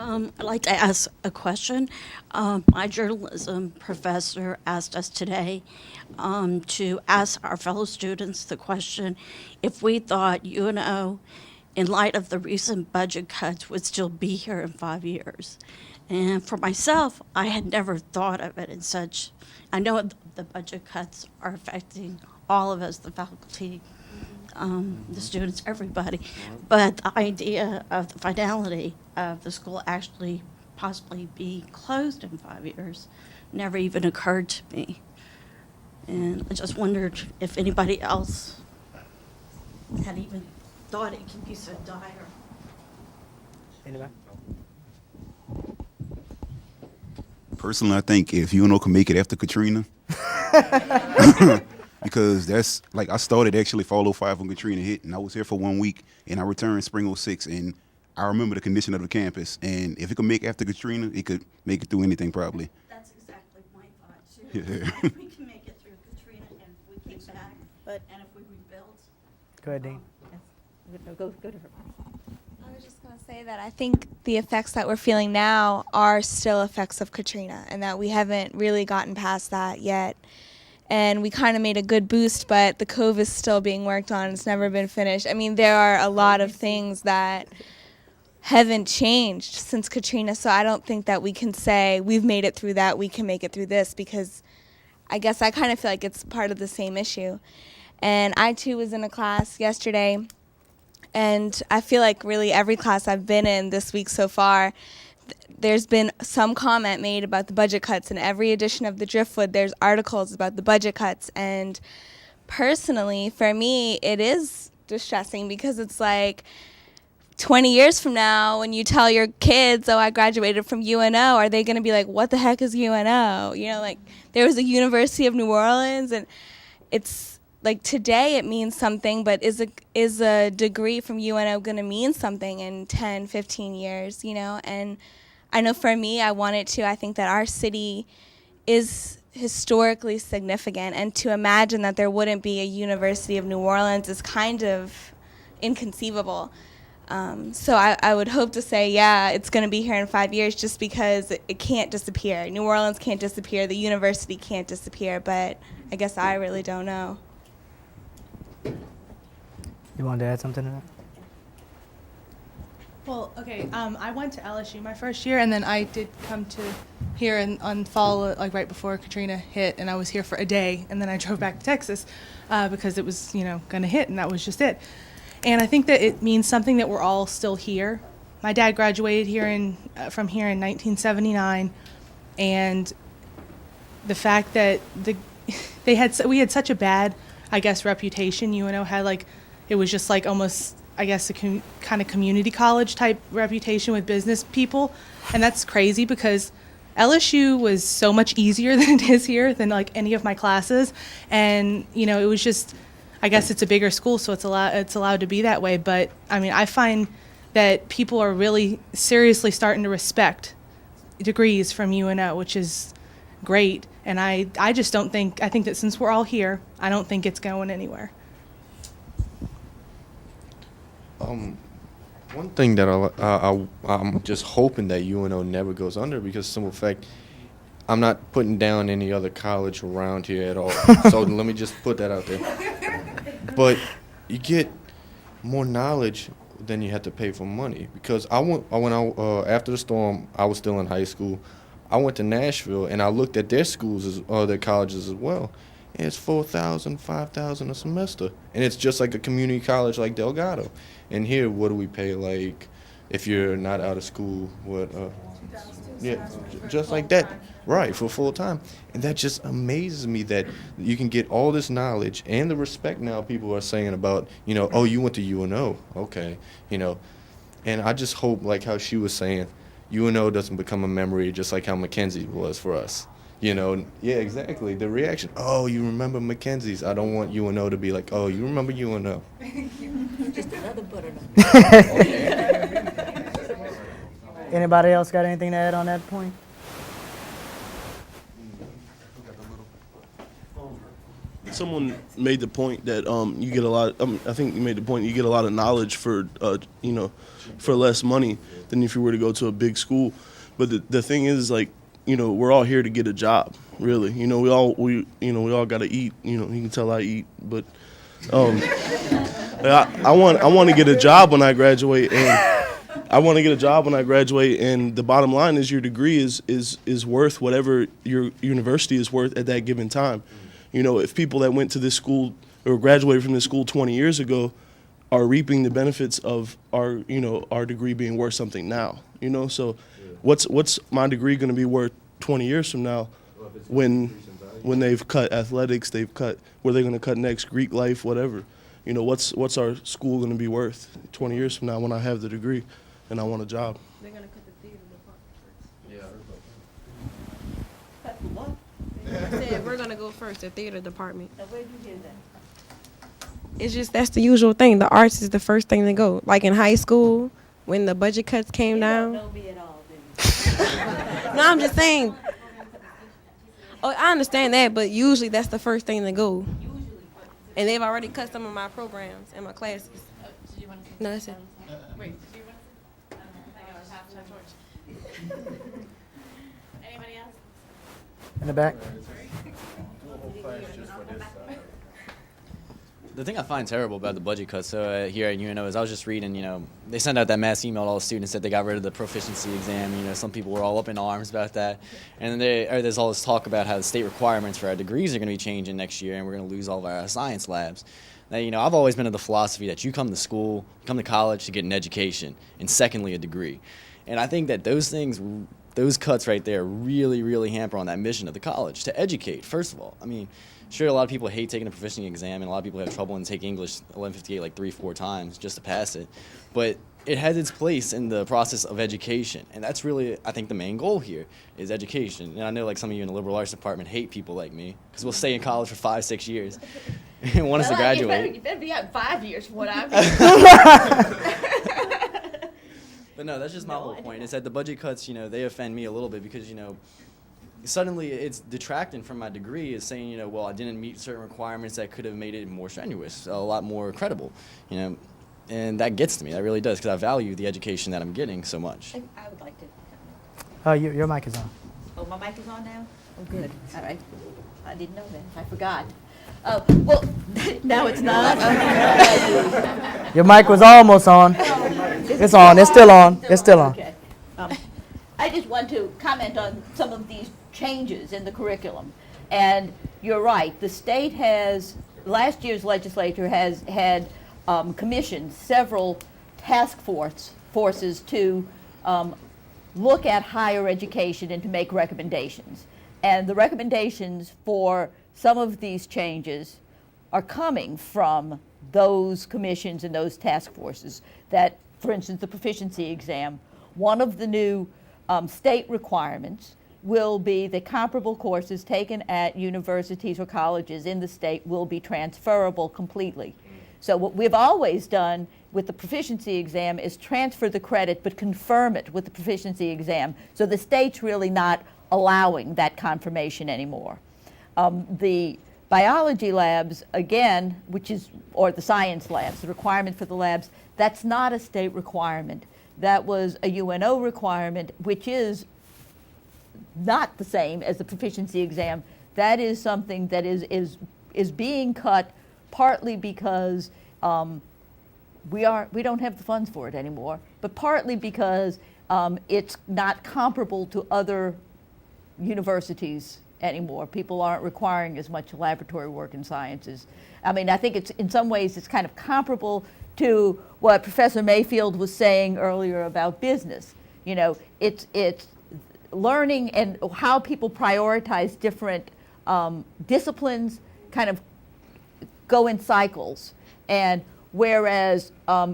I'd like to ask a question. My journalism professor asked us today to ask our fellow students the question if we thought UNO, in light of the recent budget cuts, would still be here in 5 years. And for myself, I had never thought of it in such. I know the budget cuts are affecting all of us, the faculty, the students, everybody. But the idea of the finality of the school actually possibly be closed in 5 years never even occurred to me. And I just wondered if anybody else had even thought it could be so dire. Anybody? Personally, I think if UNO can make it after Katrina, because that's like I started actually fall 05 when Katrina hit, and I was here for 1 week, and I returned spring 06, and I remember the condition of the campus, and if it could make after Katrina, it could make it through anything probably. That's exactly my thought too. Yeah. If we can make it through Katrina and if we came back, and if we rebuild. Go ahead, Dean. Go to her. I was just going to say that I think the effects that we're feeling now are still effects of Katrina, and that we haven't really gotten past that yet. And we kind of made a good boost, but the cove is still being worked on. It's never been finished. I mean, there are a lot of things that haven't changed since Katrina, so I don't think that we can say we've made it through that, we can make it through this, because I guess I kind of feel like it's part of the same issue. And I, too, was in a class yesterday, and I feel like really every class I've been in this week so far, there's been some comment made about the budget cuts. In every edition of the Driftwood, there's articles about the budget cuts. And personally, for me, it is distressing, because it's like 20 years from now, when you tell your kids, oh, I graduated from UNO, are they going to be like, what the heck is UNO? Like there was a University of New Orleans, and it's like today it means something, but is a degree from UNO going to mean something in 10, 15 years, And I know for me, I want it to. I think that our city is historically significant, and to imagine that there wouldn't be a University of New Orleans is kind of inconceivable. So I would hope to say, yeah, it's going to be here in 5 years, just because it can't disappear. New Orleans can't disappear. The university can't disappear, but I guess I really don't know. You wanted to add something to that? Well, okay, I went to LSU my first year, and then I did come to here on fall, like right before Katrina hit, and I was here for a day, and then I drove back to Texas because it was, going to hit, and that was just it. And I think that it means something that we're all still here. My dad graduated from here in 1979, and the fact that we had such a bad I guess, reputation UNO had. Like, it was just like almost, I guess, a kind of community college type reputation with business people. And that's crazy because LSU was so much easier than it is here than like any of my classes. And, you know, it was just, I guess it's a bigger school, so it's allowed to be that way. But I mean, I find that people are really seriously starting to respect degrees from UNO, which is great. And I just don't think, I think that since we're all here, I don't think it's going anywhere. One thing that I'm just hoping that UNO never goes under, because simple fact, I'm not putting down any other college around here at all. So let me just put that out there. But you get more knowledge than you have to pay for money. Because after the storm, I was still in high school. I went to Nashville and I looked at their schools, their colleges as well. And it's $4,000, $5,000 a semester, and it's just like a community college like Delgado. And here, what do we pay? Like, if you're not out of school, what? Yeah, just like that, right? For full time, and that just amazes me that you can get all this knowledge and the respect now people are saying about, you know, oh, you went to UNO, okay, you know, and I just hope, like how she was saying, UNO doesn't become a memory just like how Mackenzie was for us. You know, yeah, exactly. The reaction, oh, you remember Mackenzie's. I don't want UNO to be like, oh, you remember UNO. Just another butternut. Anybody else got anything to add on that point? Someone made the point that you get a lot. I think you made the point you get a lot of knowledge for for less money than if you were to go to a big school. But the thing is, like, you know, we're all here to get a job, really. You know, we all got to eat. You know, you can tell I eat, but I want to get a job when I graduate, and the bottom line is your degree is worth whatever your university is worth at that given time. You know, if people that went to this school or graduated from this school 20 years ago are reaping the benefits of our degree being worth something now, you know, so what's my degree going to be worth 20 years from now when they've cut athletics, they've cut where they're going to cut next, Greek life, whatever. You know, what's our school going to be worth 20 years from now when I have the degree and I want a job? They're going to cut the theater department first. Cut the what? I said we're going to go first, the theater department. Now, where'd you hear that? It's just, that's the usual thing. The arts is the first thing to go. Like in high school, when the budget cuts came down. You don't know me at all, do you? No, I'm just saying. Oh, I understand that, but usually that's the first thing to go. And they've already cut some of my programs and my classes. No, that's it. Wait, do you want to? I got a half-time torch. Anybody else? In the back? The thing I find terrible about the budget cuts here at UNO is I was just reading, you know, they sent out that mass email to all the students that they got rid of the proficiency exam. You know, some people were all up in arms about that. And then there's all this talk about how the state requirements for our degrees are going to be changing next year and we're going to lose all of our science labs. Now, you know, I've always been of the philosophy that you come to school, come to college to get an education, and secondly, a degree. And I think that those cuts right there really, really hamper on that mission of the college, to educate, first of all. I mean, sure, a lot of people hate taking a proficiency exam, and a lot of people have trouble in taking English 1158 like 3-4 times just to pass it. But it has its place in the process of education, and that's really, I think, the main goal here is education. And I know, like, some of you in the liberal arts department hate people like me because we'll stay in college for 5-6 years and want us to graduate. You better be out 5 years from what I'm But no, that's just my whole point. Is that the budget cuts, you know, they offend me a little bit because, you know, suddenly it's detracting from my degree, is saying, you know, well, I didn't meet certain requirements that could have made it more strenuous, a lot more credible, you know, and that gets to me. That really does, because I value the education that I'm getting so much. I would like to. Your mic is on. Oh, my mic is on now? Oh, good. All right. I didn't know that. I forgot. Oh, well, now it's not. Your mic was almost on. It's on. It's still on. It's still on. Okay. I just want to comment on some of these changes in the curriculum. And you're right. The state has, last year's legislature has had commissioned several task forces to look at higher education and to make recommendations. And the recommendations for some of these changes are coming from those commissions and those task forces. That, for instance, the proficiency exam, one of the new state requirements will be that comparable courses taken at universities or colleges in the state will be transferable completely. So what we've always done with the proficiency exam is transfer the credit but confirm it with the proficiency exam. So the state's really not allowing that confirmation anymore. The biology labs, again, or the science labs, the requirement for the labs, that's not a state requirement. That was a UNO requirement, which is not the same as the proficiency exam. That is something that is being cut partly because we don't have the funds for it anymore, but partly because it's not comparable to other universities anymore. People aren't requiring as much laboratory work in sciences. I mean, I think it's in some ways it's kind of comparable to what Professor Mayfield was saying earlier about business. You know, it's learning and how people prioritize different disciplines kind of go in cycles. And whereas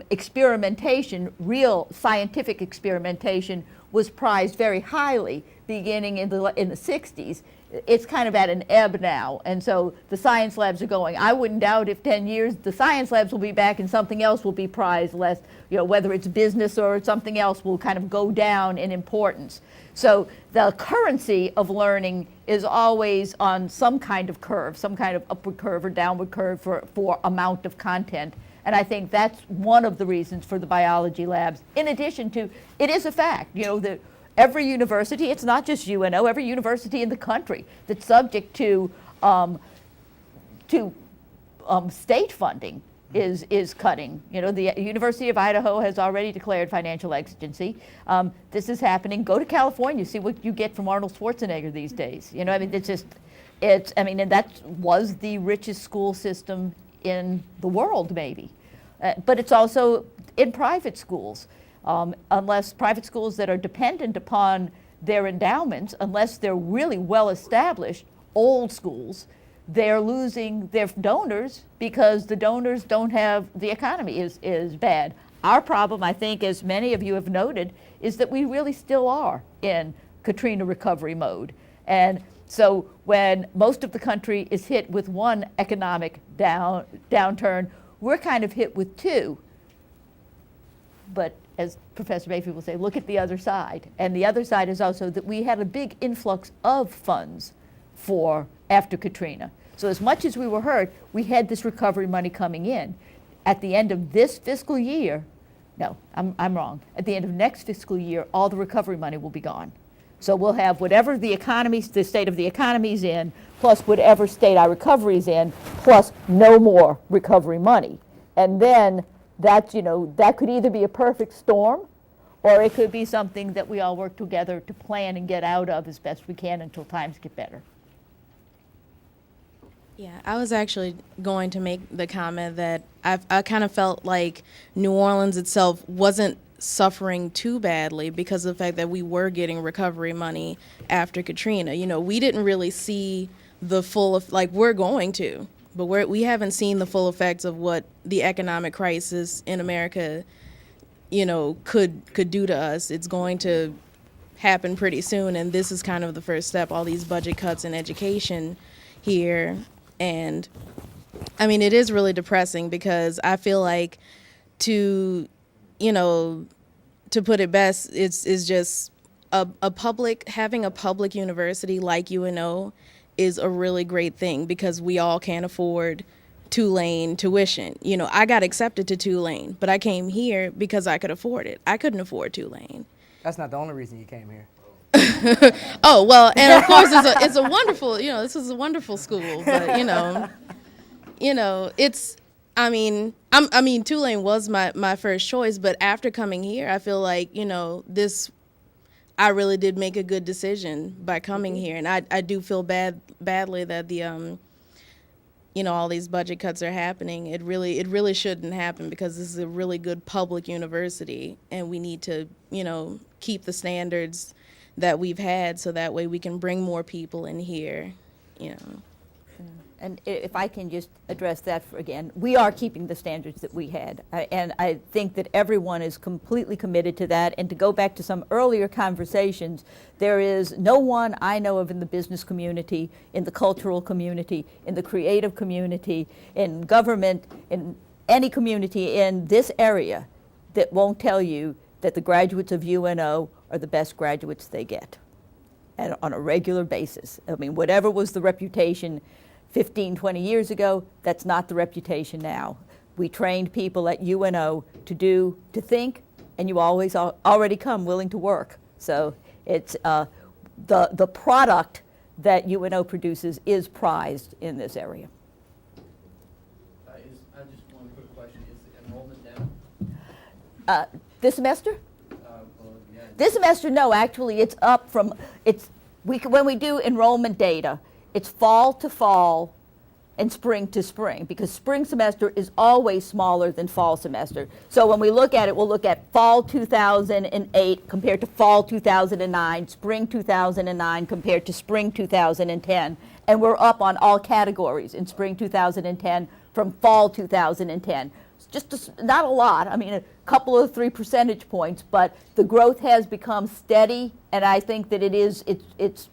experimentation, real scientific experimentation, was prized very highly beginning in the 60s, it's kind of at an ebb now. And so the science labs are going. I wouldn't doubt if 10 years the science labs will be back and something else will be prized less, you know, whether it's business or something else will kind of go down in importance. So the currency of learning is always on some kind of curve, some kind of upward curve or downward curve for amount of content. And I think that's one of the reasons for the biology labs. In addition to, it is a fact, you know, that every university, it's not just UNO, every university in the country that's subject to state funding is cutting. You know, the University of Idaho has already declared financial exigency. This is happening. Go to California, see what you get from Arnold Schwarzenegger these days. You know, I mean, and that was the richest school system in the world, maybe. But it's also in private schools. Unless private schools that are dependent upon their endowments, unless they're really well established, old schools, they're losing their donors because the donors don't have, the economy is bad. Our problem, I think, as many of you have noted, is that we really still are in Katrina recovery mode. And so when most of the country is hit with one economic downturn, we're kind of hit with two. But as Professor Mayfield will say, look at the other side. And the other side is also that we had a big influx of funds for after Katrina. So as much as we were hurt, we had this recovery money coming in. At the end of this fiscal year, no, I'm wrong. At the end of next fiscal year, all the recovery money will be gone. So we'll have whatever the state of the economy is in, plus whatever state our recovery is in, plus no more recovery money. And then that, you know, that could either be a perfect storm, or it could be something that we all work together to plan and get out of as best we can until times get better. Yeah, I was actually going to make the comment that I kind of felt like New Orleans itself wasn't suffering too badly because of the fact that we were getting recovery money after Katrina. You know, we didn't really see the full, like we're going to, but we haven't seen the full effects of what the economic crisis in America, you know, could do to us. It's going to happen pretty soon, and this is kind of the first step, all these budget cuts in education here. And I mean, it is really depressing because I feel like to put it best, it's just having a public university like UNO is a really great thing because we all can't afford Tulane tuition. You know, I got accepted to Tulane, but I came here because I could afford it. I couldn't afford Tulane. That's not the only reason you came here. Oh, well, and of course it's a wonderful, you know, this is a wonderful school, but you know, it's, I mean, Tulane was my first choice, but after coming here, I feel like, you know, I really did make a good decision by coming here, and I do feel badly that the, you know, all these budget cuts are happening. It really shouldn't happen because this is a really good public university, and we need to, you know, keep the standards that we've had so that way we can bring more people in here, you know. And if I can just address that again, we are keeping the standards that we had. And I think that everyone is completely committed to that. And to go back to some earlier conversations, there is no one I know of in the business community, in the cultural community, in the creative community, in government, in any community in this area that won't tell you that the graduates of UNO are the best graduates they get, and on a regular basis. I mean, whatever was the reputation 15, 20 years ago, that's not the reputation now. We trained people at UNO to think, and you always already come willing to work. So it's the product that UNO produces is prized in this area. I just one quick question: is the enrollment down? This semester? Well, yeah. This semester, no. Actually, it's up from when we do enrollment data. It's fall to fall and spring to spring, because spring semester is always smaller than fall semester. So when we look at it, we'll look at fall 2008 compared to fall 2009, spring 2009 compared to spring 2010, and we're up on all categories in spring 2010 from fall 2010. It's just not a lot. I mean, a couple of 3 percentage points, but the growth has become steady, and I think that it's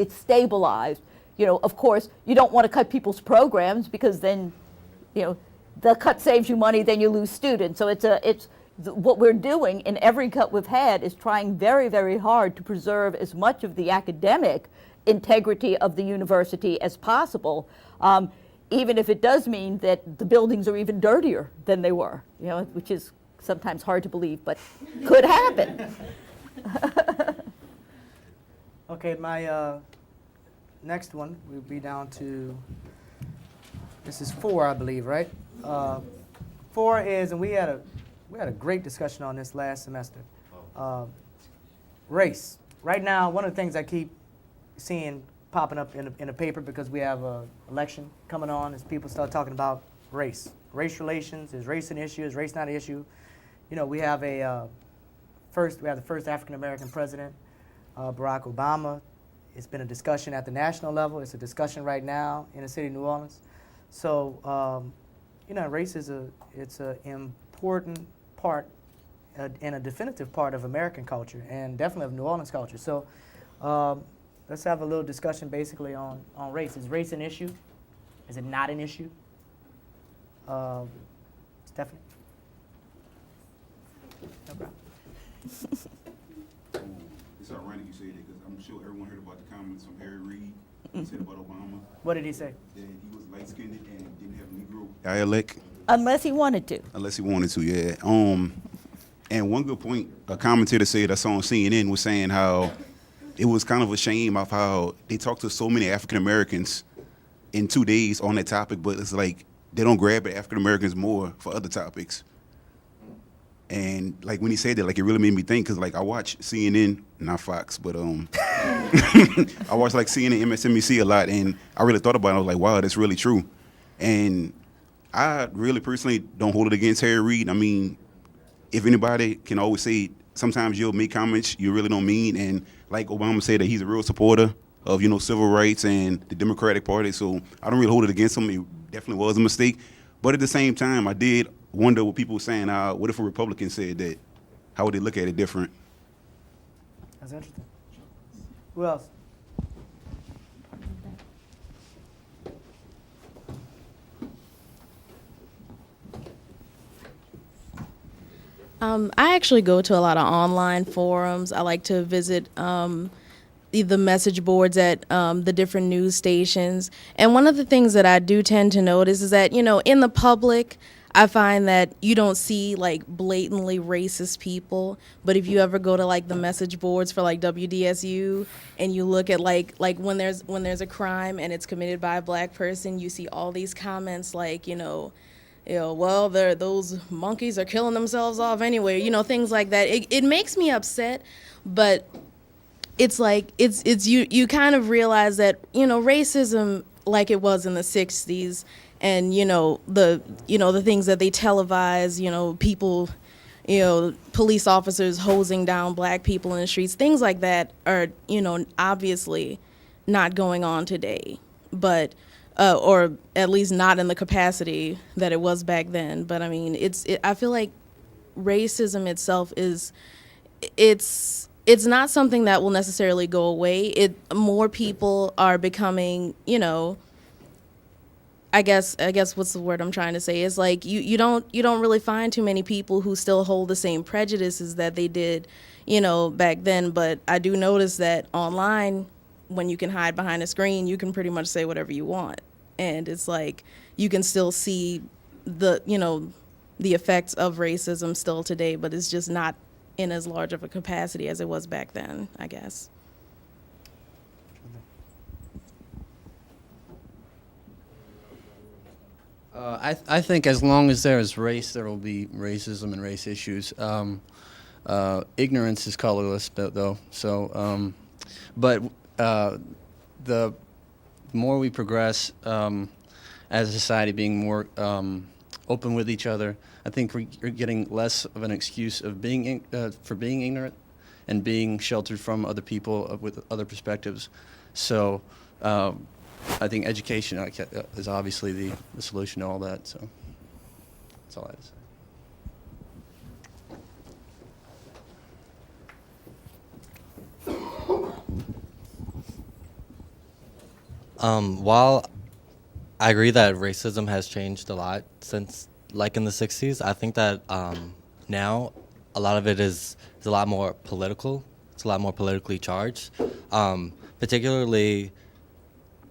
stabilized. You know, of course, you don't want to cut people's programs, because then, you know, the cut saves you money, then you lose students. So what we're doing in every cut we've had is trying very, very hard to preserve as much of the academic integrity of the university as possible, even if it does mean that the buildings are even dirtier than they were, you know, which is sometimes hard to believe, but could happen. Okay, my next one will be down to, this is 4, I believe, right? 4 is, and we had a great discussion on this last semester. Race. Right now, one of the things I keep seeing popping up in the paper, because we have an election coming on, is people start talking about race. Race relations, is race an issue, is race not an issue? You know, we have the first African American president, Barack Obama. It's been a discussion at the national level. It's a discussion right now in the city of New Orleans. So, you know, race is an important part and a definitive part of American culture, and definitely of New Orleans culture. So, let's have a little discussion basically on race. Is race an issue? Is it not an issue? Stephanie? No problem. It's ironic you say that, because I'm sure everyone heard about the comments from Harry Reid. He said about Obama. What did he say? That he was light-skinned and didn't have Negro dialect. Unless he wanted to. Unless he wanted to, yeah. And one good point, a commentator said I saw on CNN was saying how it was kind of a shame of how they talked to so many African Americans in 2 days on that topic, but it's like they don't grab at African Americans more for other topics. And like when he said that, like it really made me think, because like I watch CNN, not Fox, but I watch like CNN, MSNBC a lot, and I really thought about it. I was like, wow, that's really true. And I really personally don't hold it against Harry Reid. I mean, if anybody can always say, sometimes you'll make comments you really don't mean, and like Obama said that he's a real supporter of, you know, civil rights and the Democratic Party, so I don't really hold it against him. It definitely was a mistake. But at the same time, I did wonder what people were saying, what if a Republican said that? How would they look at it different? That's interesting. Who else? I actually go to a lot of online forums. I like to visit the message boards at the different news stations. And one of the things that I do tend to notice is that, you know, in the public, I find that you don't see like blatantly racist people, but if you ever go to like the message boards for like WDSU and you look at like when there's a crime and it's committed by a black person, you see all these comments like, well, those monkeys are killing themselves off anyway, things like that. It makes me upset, but it's like it's you kind of realize that, racism like it was in the 60s. And, the things that they televise, people, police officers hosing down black people in the streets, things like that are, obviously not going on today. But or at least not in the capacity that it was back then. But I mean, I feel like racism itself it's not something that will necessarily go away. More people are becoming, I guess what's the word I'm trying to say is like you don't really find too many people who still hold the same prejudices that they did, back then. But I do notice that online, when you can hide behind a screen, you can pretty much say whatever you want, and it's like you can still see the effects of racism still today, but it's just not in as large of a capacity as it was back then, I guess. I think as long as there is race, there will be racism and race issues. Ignorance is colorless, though. So, the more we progress as a society, being more open with each other, I think we're getting less of an excuse of for being ignorant and being sheltered from other people with other perspectives. So. I think education is obviously the solution to all that. So that's all I have to say. While I agree that racism has changed a lot since, like in the 60s, I think that now a lot of it is a lot more political. It's a lot more politically charged, particularly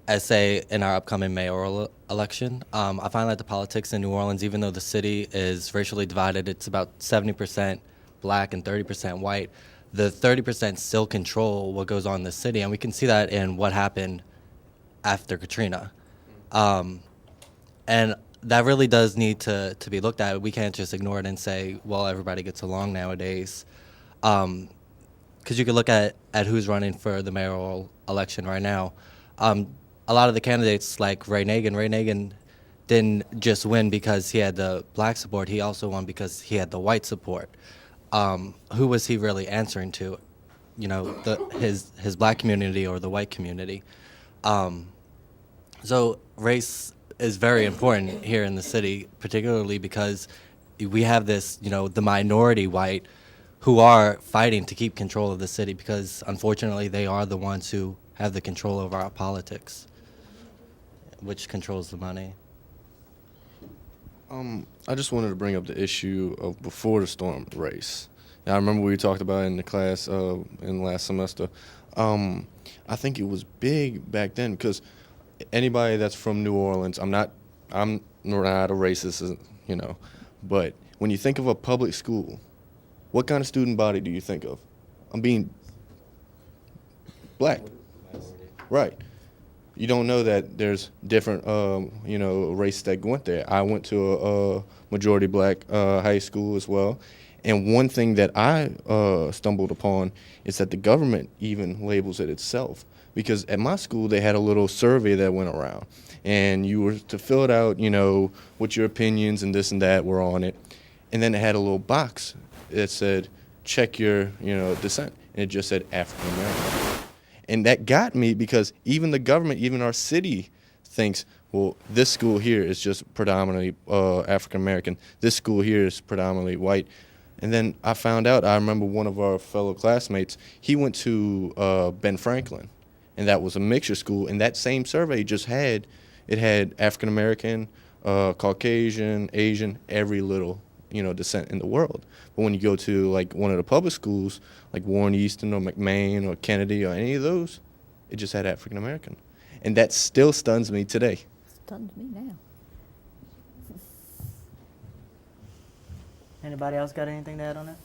as, say, in our upcoming mayoral election. I find that the politics in New Orleans, even though the city is racially divided, it's about 70% black and 30% white. The 30% still control what goes on in the city, and we can see that in what happened after Katrina. And that really does need to be looked at. We can't just ignore it and say, well, everybody gets along nowadays. Because you could look at who's running for the mayoral election right now. A lot of the candidates, like Ray Nagin didn't just win because he had the black support. He also won because he had the white support. Who was he really answering to? His black community or the white community? So race is very important here in the city, particularly because we have this, the minority white who are fighting to keep control of the city because, unfortunately, they are the ones who have the control over our politics, which controls the money. I just wanted to bring up the issue of before the storm race. Now, I remember we talked about it in the class in last semester. I think it was big back then because anybody that's from New Orleans, I'm not a racist, but when you think of a public school, what kind of student body do you think of? I'm being black, right? You don't know that there's different, races that went there. I went to a majority black high school as well. And one thing that I stumbled upon is that the government even labels it itself. Because at my school, they had a little survey that went around. And you were to fill it out, what your opinions and this and that were on it. And then it had a little box that said, check your, descent. And it just said African American. And that got me because even the government, even our city thinks, well, this school here is just predominantly African American. This school here is predominantly white. And then I found out, I remember one of our fellow classmates, he went to Ben Franklin, and that was a mixture school. And that same survey had African American, Caucasian, Asian, every little, descent in the world. But when you go to like one of the public schools, like Warren Easton or McMain or Kennedy or any of those, it just had African American. And that still stuns me today. Stuns me now. Anybody else got anything to add on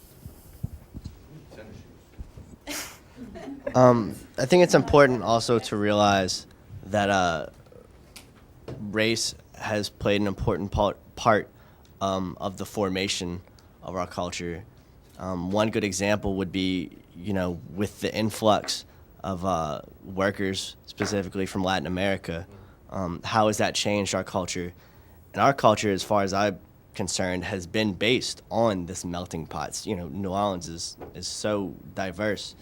that? I think it's important also to realize that race has played an important part of the formation of our culture. One good example would be, with the influx of workers, specifically from Latin America, how has that changed our culture? And our culture, as far as I'm concerned, has been based on this melting pot. New Orleans is so diverse.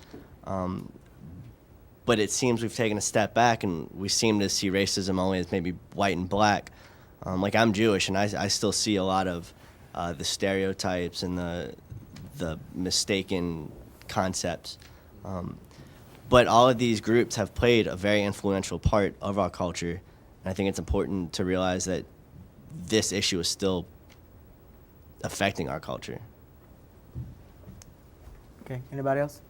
but it seems we've taken a step back, and we seem to see racism only as maybe white and black. Like, I'm Jewish, and I still see a lot of the stereotypes and the mistaken concepts. But all of these groups have played a very influential part of our culture, and I think it's important to realize that this issue is still affecting our culture. Okay, anybody else?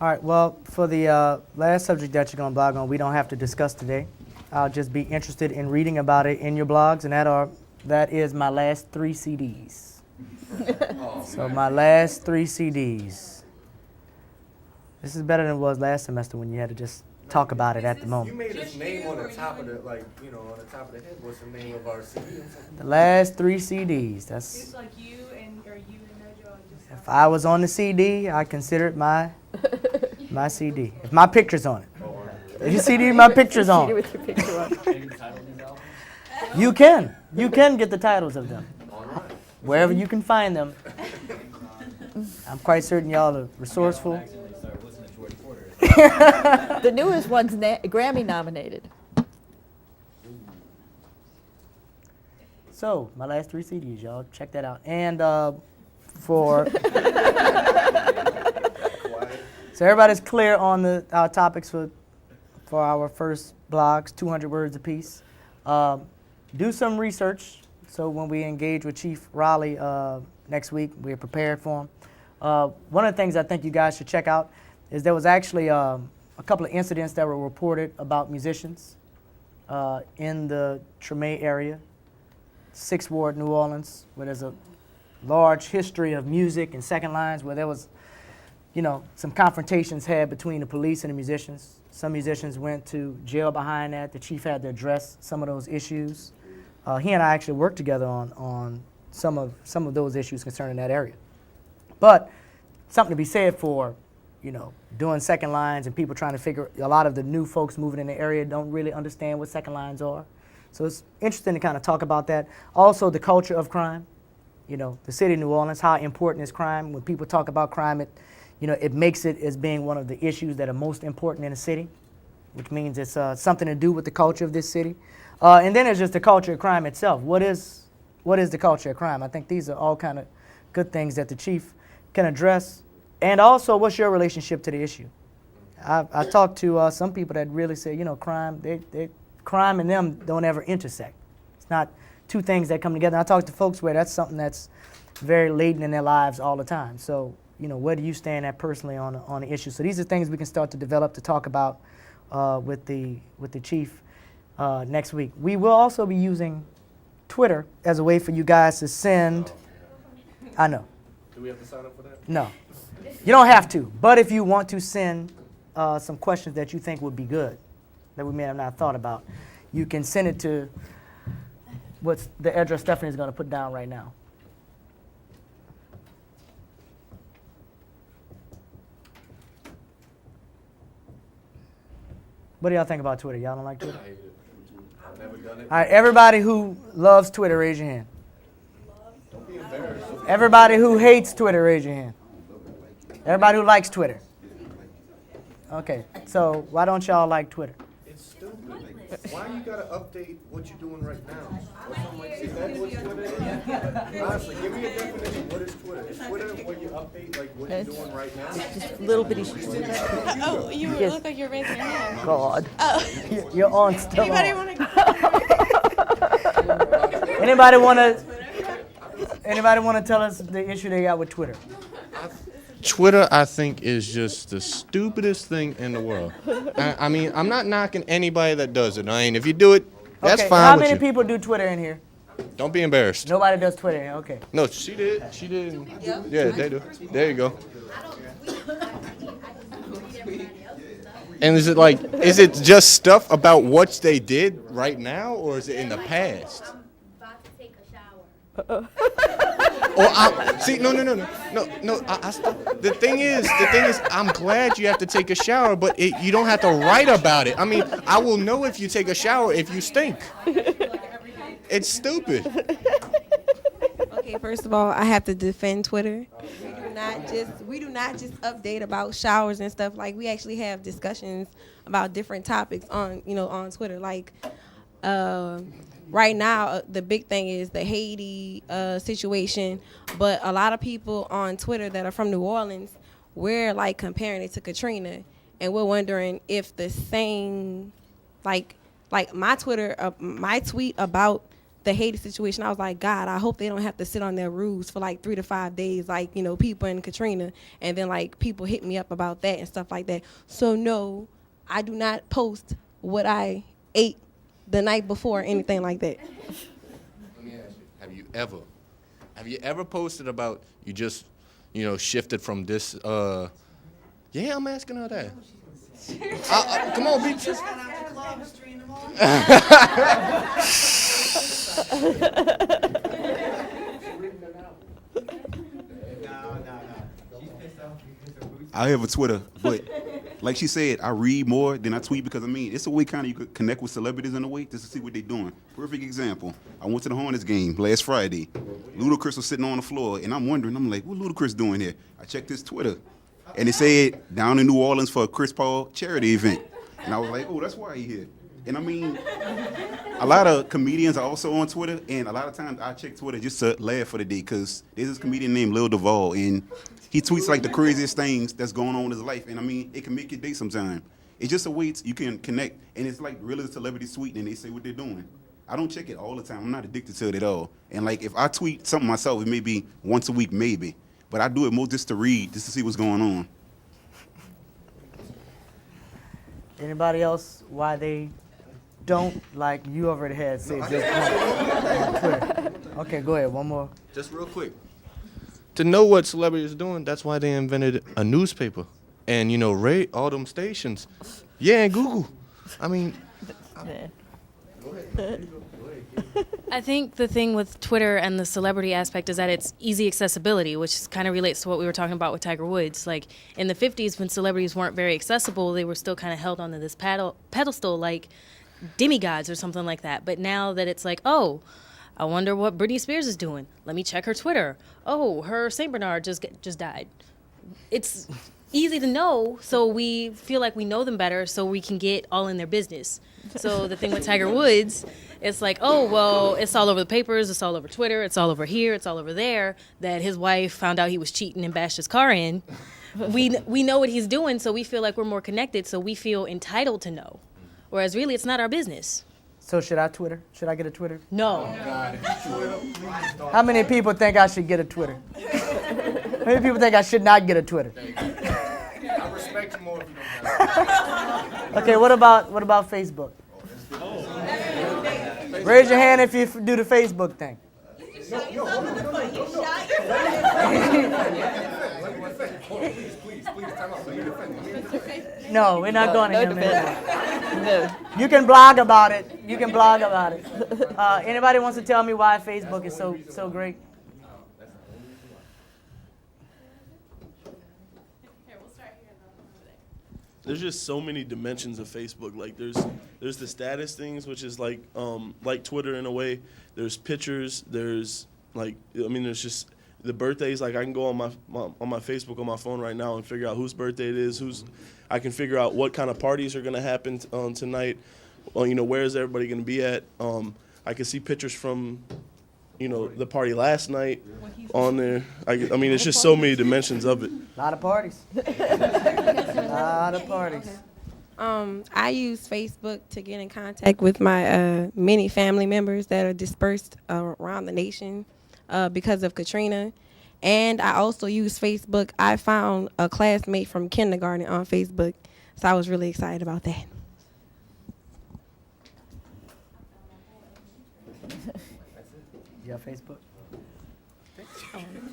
All right, well, for the last subject that you're going to blog on, we don't have to discuss today. I'll just be interested in reading about it in your blogs, and that is my last 3 CDs. So my last 3 CDs. This is better than it was last semester when you had to just talk about it at the You moment. made his name on the top of the, like, you know, on the top of the head. What's the name of our CD? The last 3 CDs. It's like you and Nejo. If I was on the CD, I consider it my CD. If my picture's on it. If you CD, my picture's on. With your picture on. You can get the titles of them. Wherever you can find them. I'm quite certain y'all are resourceful. The newest one's Grammy nominated. So, my last 3 CDs, y'all. Check that out. And for... So everybody's clear on our topics for our first blogs, 200 words apiece. Do some research so when we engage with Chief Raleigh next week, we're prepared for him. One of the things I think you guys should check out is there was actually a couple of incidents that were reported about musicians in the Treme area, 6th Ward, New Orleans, where there's a large history of music and second lines, where there was, some confrontations had between the police and the musicians. Some musicians went to jail behind that. The chief had to address some of those issues. He and I actually worked together on some of those issues concerning that area. But something to be said for, doing second lines and people trying to figure, a lot of the new folks moving in the area don't really understand what second lines are. So it's interesting to kind of talk about that. Also, the culture of crime. The city of New Orleans, how important is crime? When people talk about crime, it makes it as being one of the issues that are most important in a city, which means it's something to do with the culture of this city. And then it's just the culture of crime itself. What is the culture of crime? I think these are all kind of good things that the chief can address. And also, what's your relationship to the issue? I talked to some people that really say, crime and them don't ever intersect. It's not two things that come together. I talk to folks where that's something that's very latent in their lives all the time. So, where do you stand at personally on the issue? So these are things we can start to develop to talk about with the chief next week. We will also be using Twitter as a way for you guys to send. I know. Do we have to sign up for that? No. You don't have to. But if you want to send some questions that you think would be good, that we may have not thought about, you can send it to what's the address Stephanie is going to put down right now. What do y'all think about Twitter? Y'all don't like Twitter? I've never done it. All right, everybody who loves Twitter, raise your hand. Don't be embarrassed. Everybody who hates Twitter, raise your hand. Everybody who likes Twitter. Okay, so why don't y'all like Twitter? It's stupid. Why you gotta update what you're doing right now? Or something like that. Is that what Twitter is? Honestly, give me a definition. What is Twitter? Is Twitter when you update like what you're doing right now? Just little bitty. Oh, you Yes. look like you're raising your hand. God. Oh. You're on still. Anybody on. want to? Anybody want to tell us the issue they got with Twitter? Twitter, I think, is just the stupidest thing in the world. I mean, I'm not knocking anybody that does it. I mean, if you do it, that's okay, fine how with many you. people do Twitter in here? Don't be embarrassed. Nobody does Twitter in here, okay. No, she did. She did. Yeah, they do. There you go. And is it just stuff about what they did right now, or is it in the past? See, no. The thing is, I'm glad you have to take a shower, but you don't have to write about it. I mean, I will know if you take a shower if you stink. It's stupid. Okay, first of all, I have to defend Twitter do not just update about showers and stuff. Like, we actually have discussions about different topics on on Twitter. Like, right now, the big thing is the Haiti situation. But a lot of people on Twitter that are from New Orleans, we're like comparing it to Katrina, and we're wondering if the same, like my Twitter, my tweet about the Haiti situation, I was like, God, I hope they don't have to sit on their roofs for like 3 to 5 days, like, people in Katrina. And then like people hit me up about that and stuff like that. So no, I do not post what I ate the night before or anything like that. Let me ask you, have you ever posted about you just, shifted from this, yeah, I'm asking her that. Come on, be just. I have a Twitter, but like she said, I read more than I tweet because, it's a way kind of you could connect with celebrities in a way just to see what they're doing. Perfect example. I went to the Hornets game last Friday. Ludacris was sitting on the floor, and I'm wondering, what Ludacris doing here? I checked his Twitter, and it said down in New Orleans for a Chris Paul charity event. And I was like, oh, that's why he here. And a lot of comedians are also on Twitter, and a lot of times I check Twitter just to laugh for the day because there's this comedian named Lil Duval, and he tweets like the craziest things that's going on in his life, and it can make your day sometimes. It's just a way you can connect, and it's like really celebrities tweeting and they say what they're doing. I don't check it all the time. I'm not addicted to it at all. And like if I tweet something myself, it may be once a week maybe, but I do it more just to read, just to see what's going on. Anybody else why they don't like you already had said just on Twitter? Okay, go ahead. One more. Just real quick. To know what celebrities are doing, that's why they invented a newspaper. And, rate all them stations. Yeah, and Google. I think the thing with Twitter and the celebrity aspect is that it's easy accessibility, which kind of relates to what we were talking about with Tiger Woods. Like, in the 50s, when celebrities weren't very accessible, they were still kind of held onto this pedestal like demigods or something like that. But now that it's like, oh, I wonder what Britney Spears is doing. Let me check her Twitter. Oh, her St. Bernard just died. It's easy to know, so we feel like we know them better, so we can get all in their business. So the thing with Tiger Woods, it's like, oh, well, it's all over the papers, it's all over Twitter, it's all over here, it's all over there, that his wife found out he was cheating and bashed his car in. We know what he's doing, so we feel like we're more connected, so we feel entitled to know. Whereas really, it's not our business. So should I Twitter? Should I get a Twitter? No. How many people think I should get a Twitter? How many people think I should not get a Twitter? I respect you more if you don't. Okay, what about Facebook? Raise your hand if you do the Facebook thing. No, we're not going to him. You can blog about it. Anybody wants to tell me why Facebook is so great? There's just so many dimensions of Facebook. Like there's the status things, which is like Twitter in a way. There's pictures. There's there's just the birthdays. Like I can go on my Facebook on my phone right now and figure out whose birthday it is. I can figure out what kind of parties are gonna happen tonight. Where is everybody gonna be at? I can see pictures from the party last night on there. It's just so many dimensions of it. A lot of parties. I use Facebook to get in contact with my many family members that are dispersed around the nation because of Katrina. And I also use Facebook. I found a classmate from kindergarten on Facebook, so I was really excited about that. You have Facebook?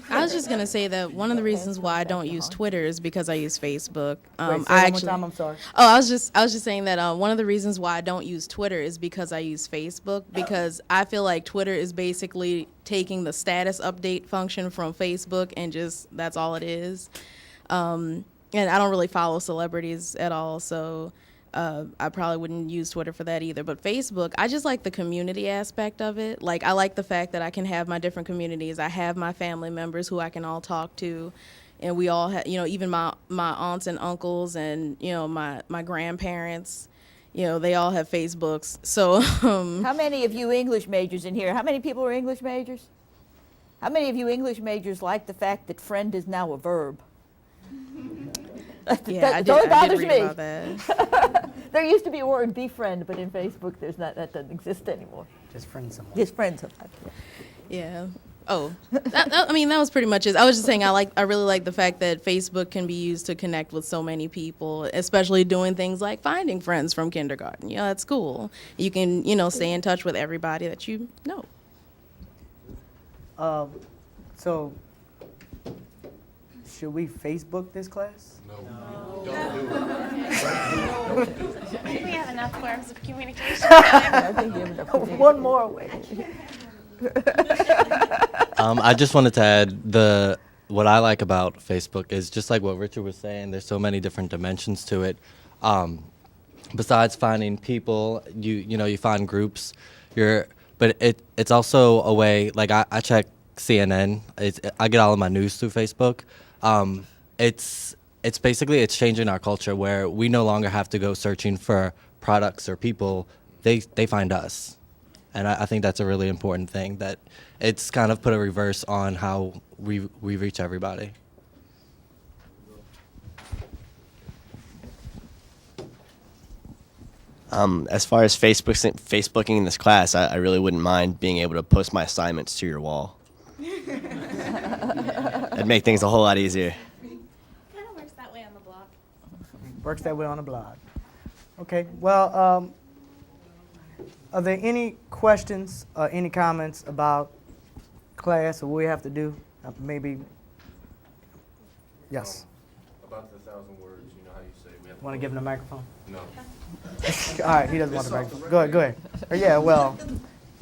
I was just going to say that one of the reasons why I don't use Twitter is because I use Facebook. Wait, say it one more time, I'm sorry. Oh, I was just saying that one of the reasons why I don't use Twitter is because I use Facebook, because I feel like Twitter is basically taking the status update function from Facebook and just that's all it is. And I don't really follow celebrities at all, so I probably wouldn't use Twitter for that either. But Facebook, I just like the community aspect of it. Like, I like the fact that I can have my different communities. I have my family members who I can all talk to. and we all had, even my aunts and uncles and, my grandparents, they all have Facebooks. So How many of you English majors in here? How many people are English majors? How many of you English majors like the fact that friend is now a verb? Yeah, I It always did bothers read me. about that. There used to be a word befriend, but in Facebook that doesn't exist anymore. Just friend someone. Just friend someone. Yeah. Oh, that was pretty much it. I was just saying I really like the fact that Facebook can be used to connect with so many people, especially doing things like finding friends from kindergarten. That's cool. You can, stay in touch with everybody that you know. So, should we Facebook this class? No. Don't do I think we have enough forms of communication. I think you have enough. One more way. I just wanted to add what I like about Facebook is just like what Richard was saying. There's so many different dimensions to it. Besides finding people, you find groups. But it's also a way. Like I check CNN. I get all of my news through Facebook. It's basically changing our culture where we no longer have to go searching for products or people. They find us. And I think that's a really important thing, that it's kind of put a reverse on how we reach everybody. As far as Facebooking in this class, I really wouldn't mind being able to post my assignments to your wall. That'd make things a whole lot easier. Kind of works that way on the blog. Works that way on the blog. Okay, well, are there any questions or any comments about class or what we have to do? Maybe, yes. About the 1,000 words, you know how you say we have. Want to give him the microphone? No. All right, he doesn't want the microphone. Go ahead. Yeah, well,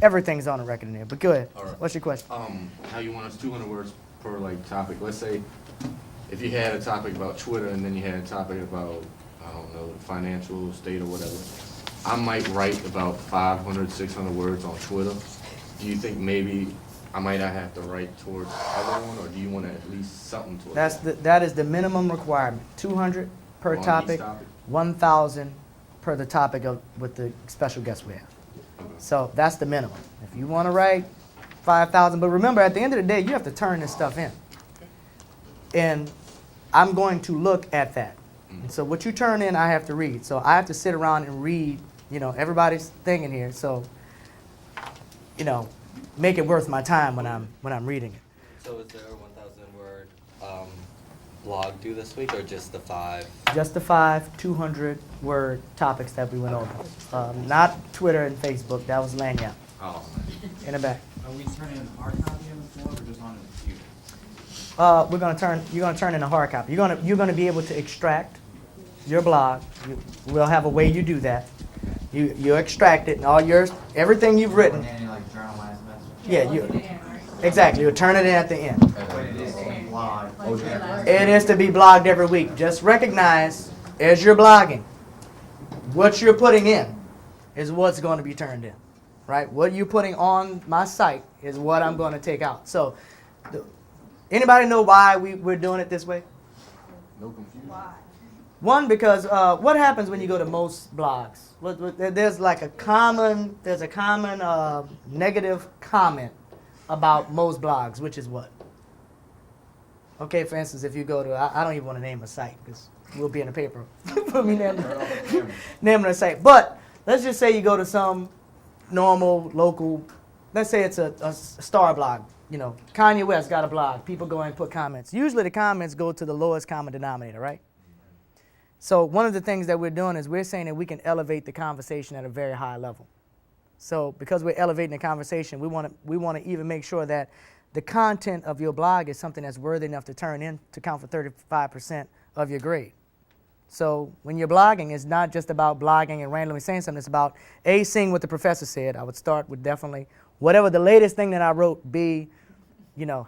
everything's on the record in there, but go ahead. All right. What's your question? How you want us 200 words per topic? Let's say if you had a topic about Twitter and then you had a topic about, I don't know, financial state or whatever. I might write about 500, 600 words on Twitter. Do you think maybe I might not have to write towards the other one, or do you want to at least something towards That is the minimum requirement. 200 per On each topic, topic? 1,000 per the topic with the special guest we have. So that's the minimum. If you want to write 5,000, but remember, at the end of the day, you have to turn this stuff in. And I'm going to look at that. And so what you turn in, I have to read. So I have to sit around and read, everybody's thing in here. So, make it worth my time when I'm reading it. So is there a 1,000 word blog due this week, or just the 5? Just the 5 200-word topics that we went over. Not Twitter and Facebook. That was Lanyard. Oh. Oh. In the back. Are we turning in hard copy on the floor or just on the computer? You're gonna turn in a hard copy. You're gonna be able to extract your blog. We'll have a way you do that. You extract it and everything you've written. Any like journalized message? Yeah, exactly. You'll turn it in at the end. But it is a blog. It is to be blogged every week. Just recognize, as you're blogging, what you're putting in is what's going to be turned in, right? What you're putting on my site is what I'm going to take out. So, anybody know why we're doing it this way? No confusion. Why? One, because what happens when you go to most blogs? There's a common negative comment about most blogs, which is what? Okay, for instance, if you go to, I don't even want to name a site because we'll be in the paper. Put me naming a site. But let's just say you go to some normal local, let's say it's a star blog. Kanye West got a blog. People go and put comments. Usually the comments go to the lowest common denominator, right? So one of the things that we're doing is we're saying that we can elevate the conversation at a very high level. So because we're elevating the conversation, we want to even make sure that the content of your blog is something that's worthy enough to turn in to count for 35% of your grade. So when you're blogging, it's not just about blogging and randomly saying something. It's about seeing what the professor said. I would start with definitely whatever the latest thing that I wrote be,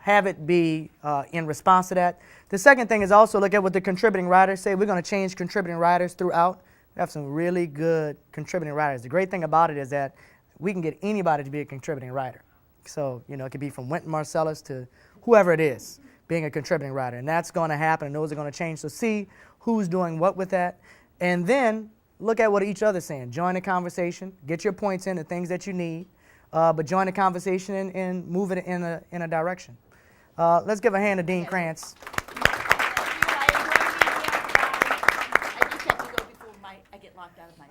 have it be in response to that. The second thing is also look at what the contributing writers say. We're going to change contributing writers throughout. We have some really good contributing writers. The great thing about it is that we can get anybody to be a contributing writer. So, it could be from Wynton Marsalis to whoever it is. being a contributing writer. And that's going to happen, and those are going to change. So see who's doing what with that. And then look at what each other's saying. Join the conversation. Get your points in, the things that you need. But join the conversation and move it in a direction. Let's give a hand to Dean Krantz.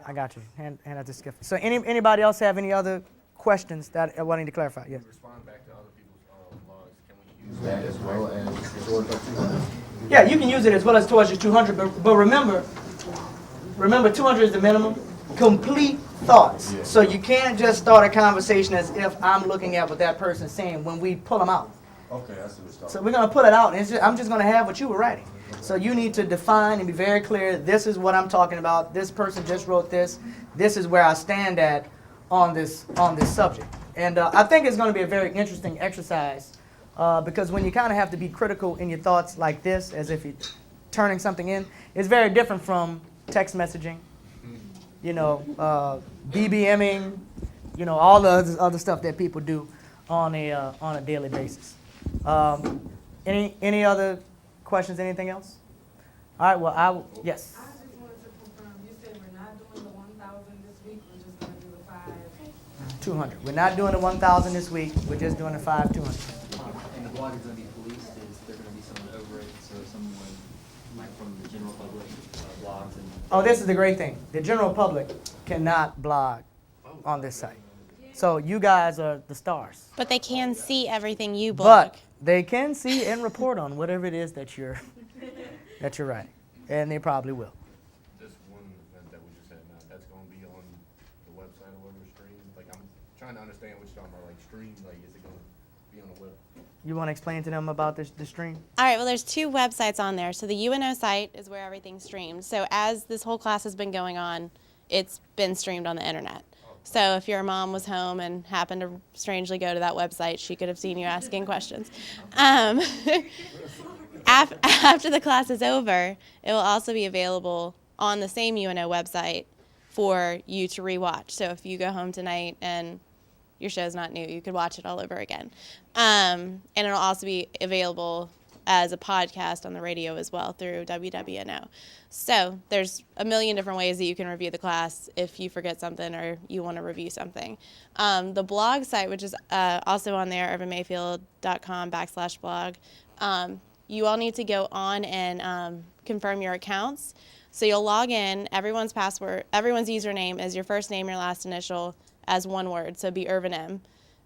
I got you. Hand out the skiff. So anybody else have any other questions that I wanting to clarify? Yes. Respond back to other people's blogs. Can we use that as well as towards our 200? Yeah, you can use it as well as towards your 200, but remember 200 is the minimum. Complete thoughts. Yeah. So you can't just start a conversation as if I'm looking at what that person's saying when we pull them out. Okay, that's what it's talking. So we're going to pull it out, and I'm just going to have what you were writing. So you need to define and be very clear, this is what I'm talking about, this person just wrote this, this is where I stand at on this subject. And I think it's going to be a very interesting exercise because when you kind of have to be critical in your thoughts like this, as if you're turning something in, it's very different from text messaging, BBMing, all the other stuff that people do on a daily basis. Any other questions, anything else? All right, well, yes. I just wanted to confirm, you said we're not doing the 1,000 this week, we're just going to do the 200. We're not doing the 1,000 this week, we're just doing the 200. And the blog is going to be policed, is there going to be someone over it, so someone like from the general public blogs? Oh, this is the great thing. The general public cannot blog on this site. So you guys are the stars. But they can see everything you blog. But they can see and report on whatever it is that you're writing, and they probably will. This one event that we just had now, that's going to be on the website or whatever stream. Like I'm trying to understand what you're talking about, like stream. Like is it going to be on the web? You want to explain to them about the stream? All right, well, there's two websites on there. So the UNO site is where everything's streamed. So as this whole class has been going on, it's been streamed on the internet. So if your mom was home and happened to strangely go to that website, she could have seen you asking questions. After the class is over, it will also be available on the same UNO website for you to rewatch. So if you go home tonight and your show's not new, you could watch it all over again. And it'll also be available as a podcast on the radio as well through WWNO. So there's a million different ways that you can review the class if you forget something or you want to review something. The blog site, which is also on there, irvinmayfield.com/blog, you all need to go on and confirm your accounts. So you'll log in, everyone's username is your first name, your last initial as one word, so be Irvin M.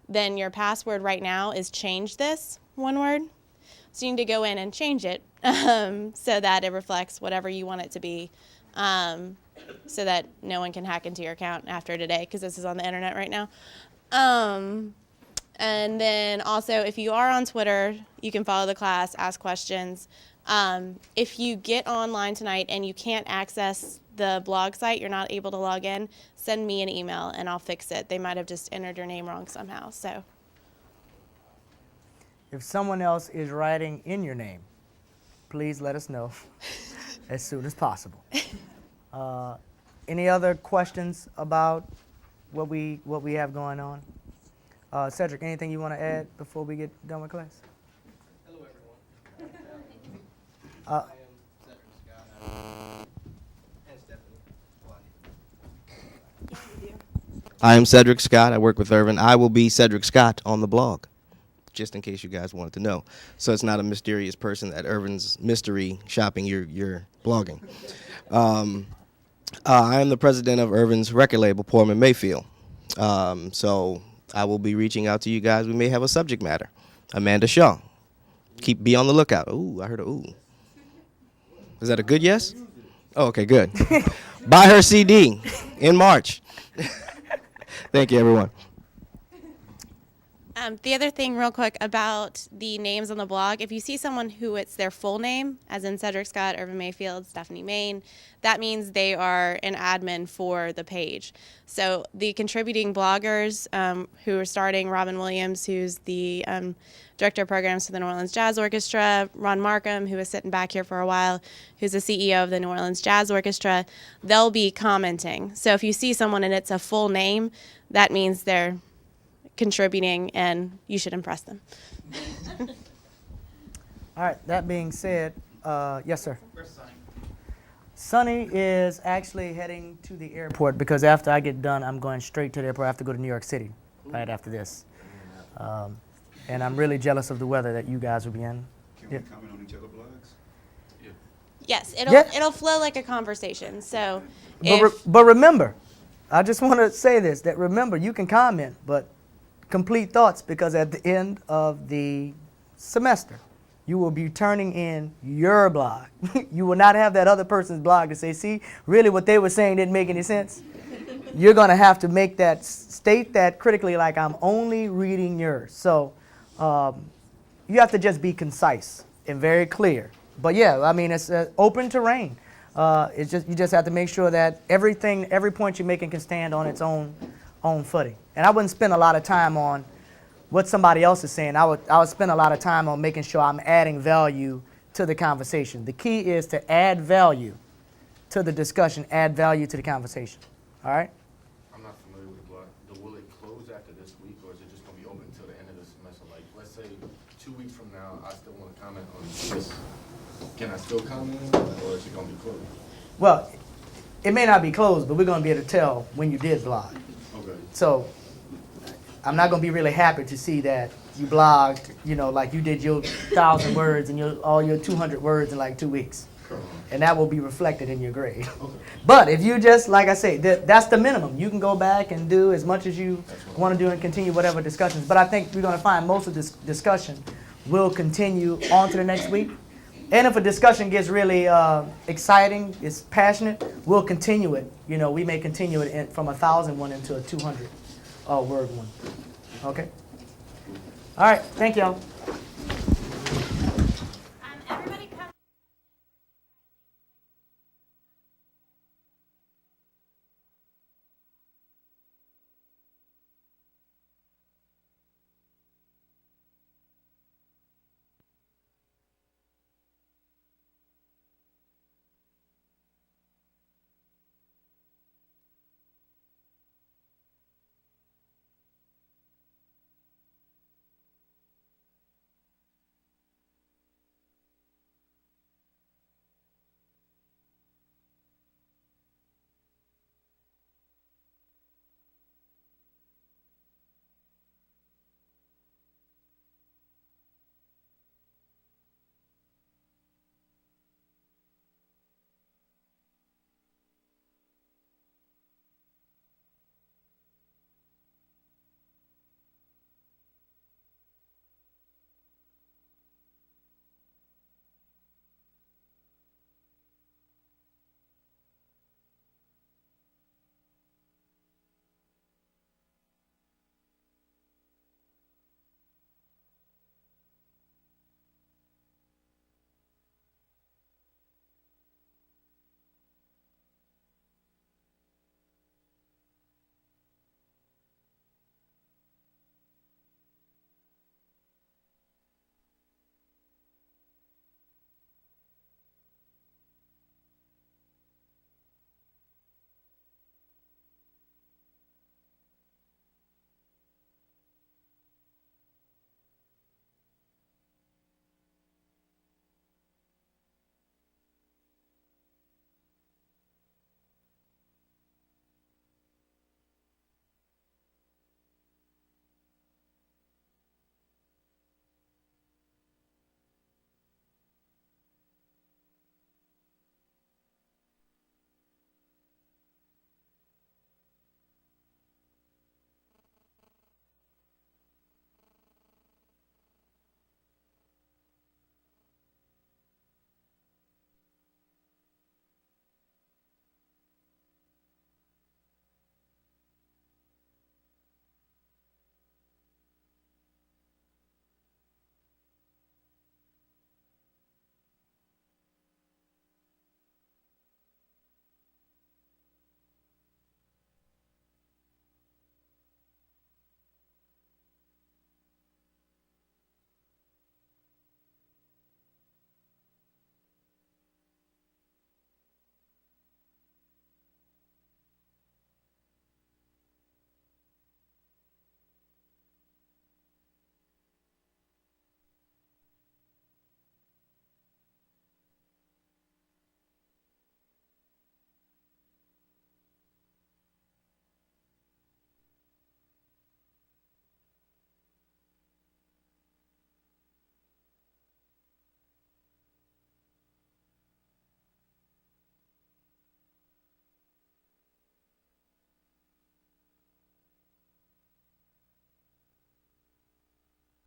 Then your password right now is change this, one word. So you need to go in and change it so that it reflects whatever you want it to be, so that no one can hack into your account after today, because this is on the internet right now. And then also, if you are on Twitter, you can follow the class, ask questions. If you get online tonight and you can't access the blog site, you're not able to log in, send me an email and I'll fix it. They might have just entered your name wrong somehow. So. If someone else is writing in your name, please let us know as soon as possible. Any other questions about what we have going on? Cedric, anything you want to add before we get done with class? Hello, everyone. I am Cedric Scott. And Stephanie. I am Cedric Scott. I work with Irvin. I will be Cedric Scott on the blog, just in case you guys wanted to know. So it's not a mysterious person at Irvin's mystery shopping you're blogging. I am the president of Irvin's record label, Irvin Mayfield. So I will be reaching out to you guys. We may have a subject matter. Amanda Shaw. Be on the lookout. Ooh, I heard a ooh. Is that a good yes? Oh, okay, good. Buy her CD in March. Thank you, everyone. The other thing real quick about the names on the blog, if you see someone who it's their full name, as in Cedric Scott, Irvin Mayfield, Stephanie Main, that means they are an admin for the page. So the contributing bloggers who are starting, Robin Williams, who's the director of programs for the New Orleans Jazz Orchestra, Ron Markham, who is sitting back here for a while, who's the CEO of the New Orleans Jazz Orchestra, they'll be commenting. So if you see someone and it's a full name, that means they're contributing and you should impress them. All right, that being said, yes, sir. Sonny is actually heading to the airport because after I get done, I'm going straight to the airport. I have to go to New York City right after this. And I'm really jealous of the weather that you guys will be in. Can we comment on each other's blogs? Yes, Yeah. it'll flow like a conversation. So, But remember, I just want to say this, that remember, you can comment, but complete thoughts, because at the end of the semester, you will be turning in your blog. You will not have that other person's blog to say, see, really what they were saying didn't make any sense. You're going to have to make that, state that critically, like I'm only reading yours. So you have to just be concise and very clear. But yeah, I mean, it's open terrain. It's just, you just have to make sure that every point you're making can stand on its own footing. And I wouldn't spend a lot of time on what somebody else is saying. I would spend a lot of time on making sure I'm adding value to the conversation. The key is to add value to the discussion, add value to the conversation. All right? I'm not familiar with the blog. Will it close after this week, or is it just going to be open until the end of the semester? Like, let's say 2 weeks from now, I still want to comment on this. Can I still comment, or is it going to be closed? Well, it may not be closed, but we're going to be able to tell when you did blog. Okay. So I'm not going to be really happy to see that you blogged, like you did your 1,000 words and all your 200 words in like 2 weeks. And that will be reflected in your grade. Okay. But if you just, like I say, that's the minimum. You can go back and do as much as you want to do and continue whatever discussions. But I think we're going to find most of this discussion will continue on to the next week. And if a discussion gets really exciting, it's passionate, we'll continue it. We may continue it from 1,000 one into a 200 word one. Okay? All right. Thank y'all.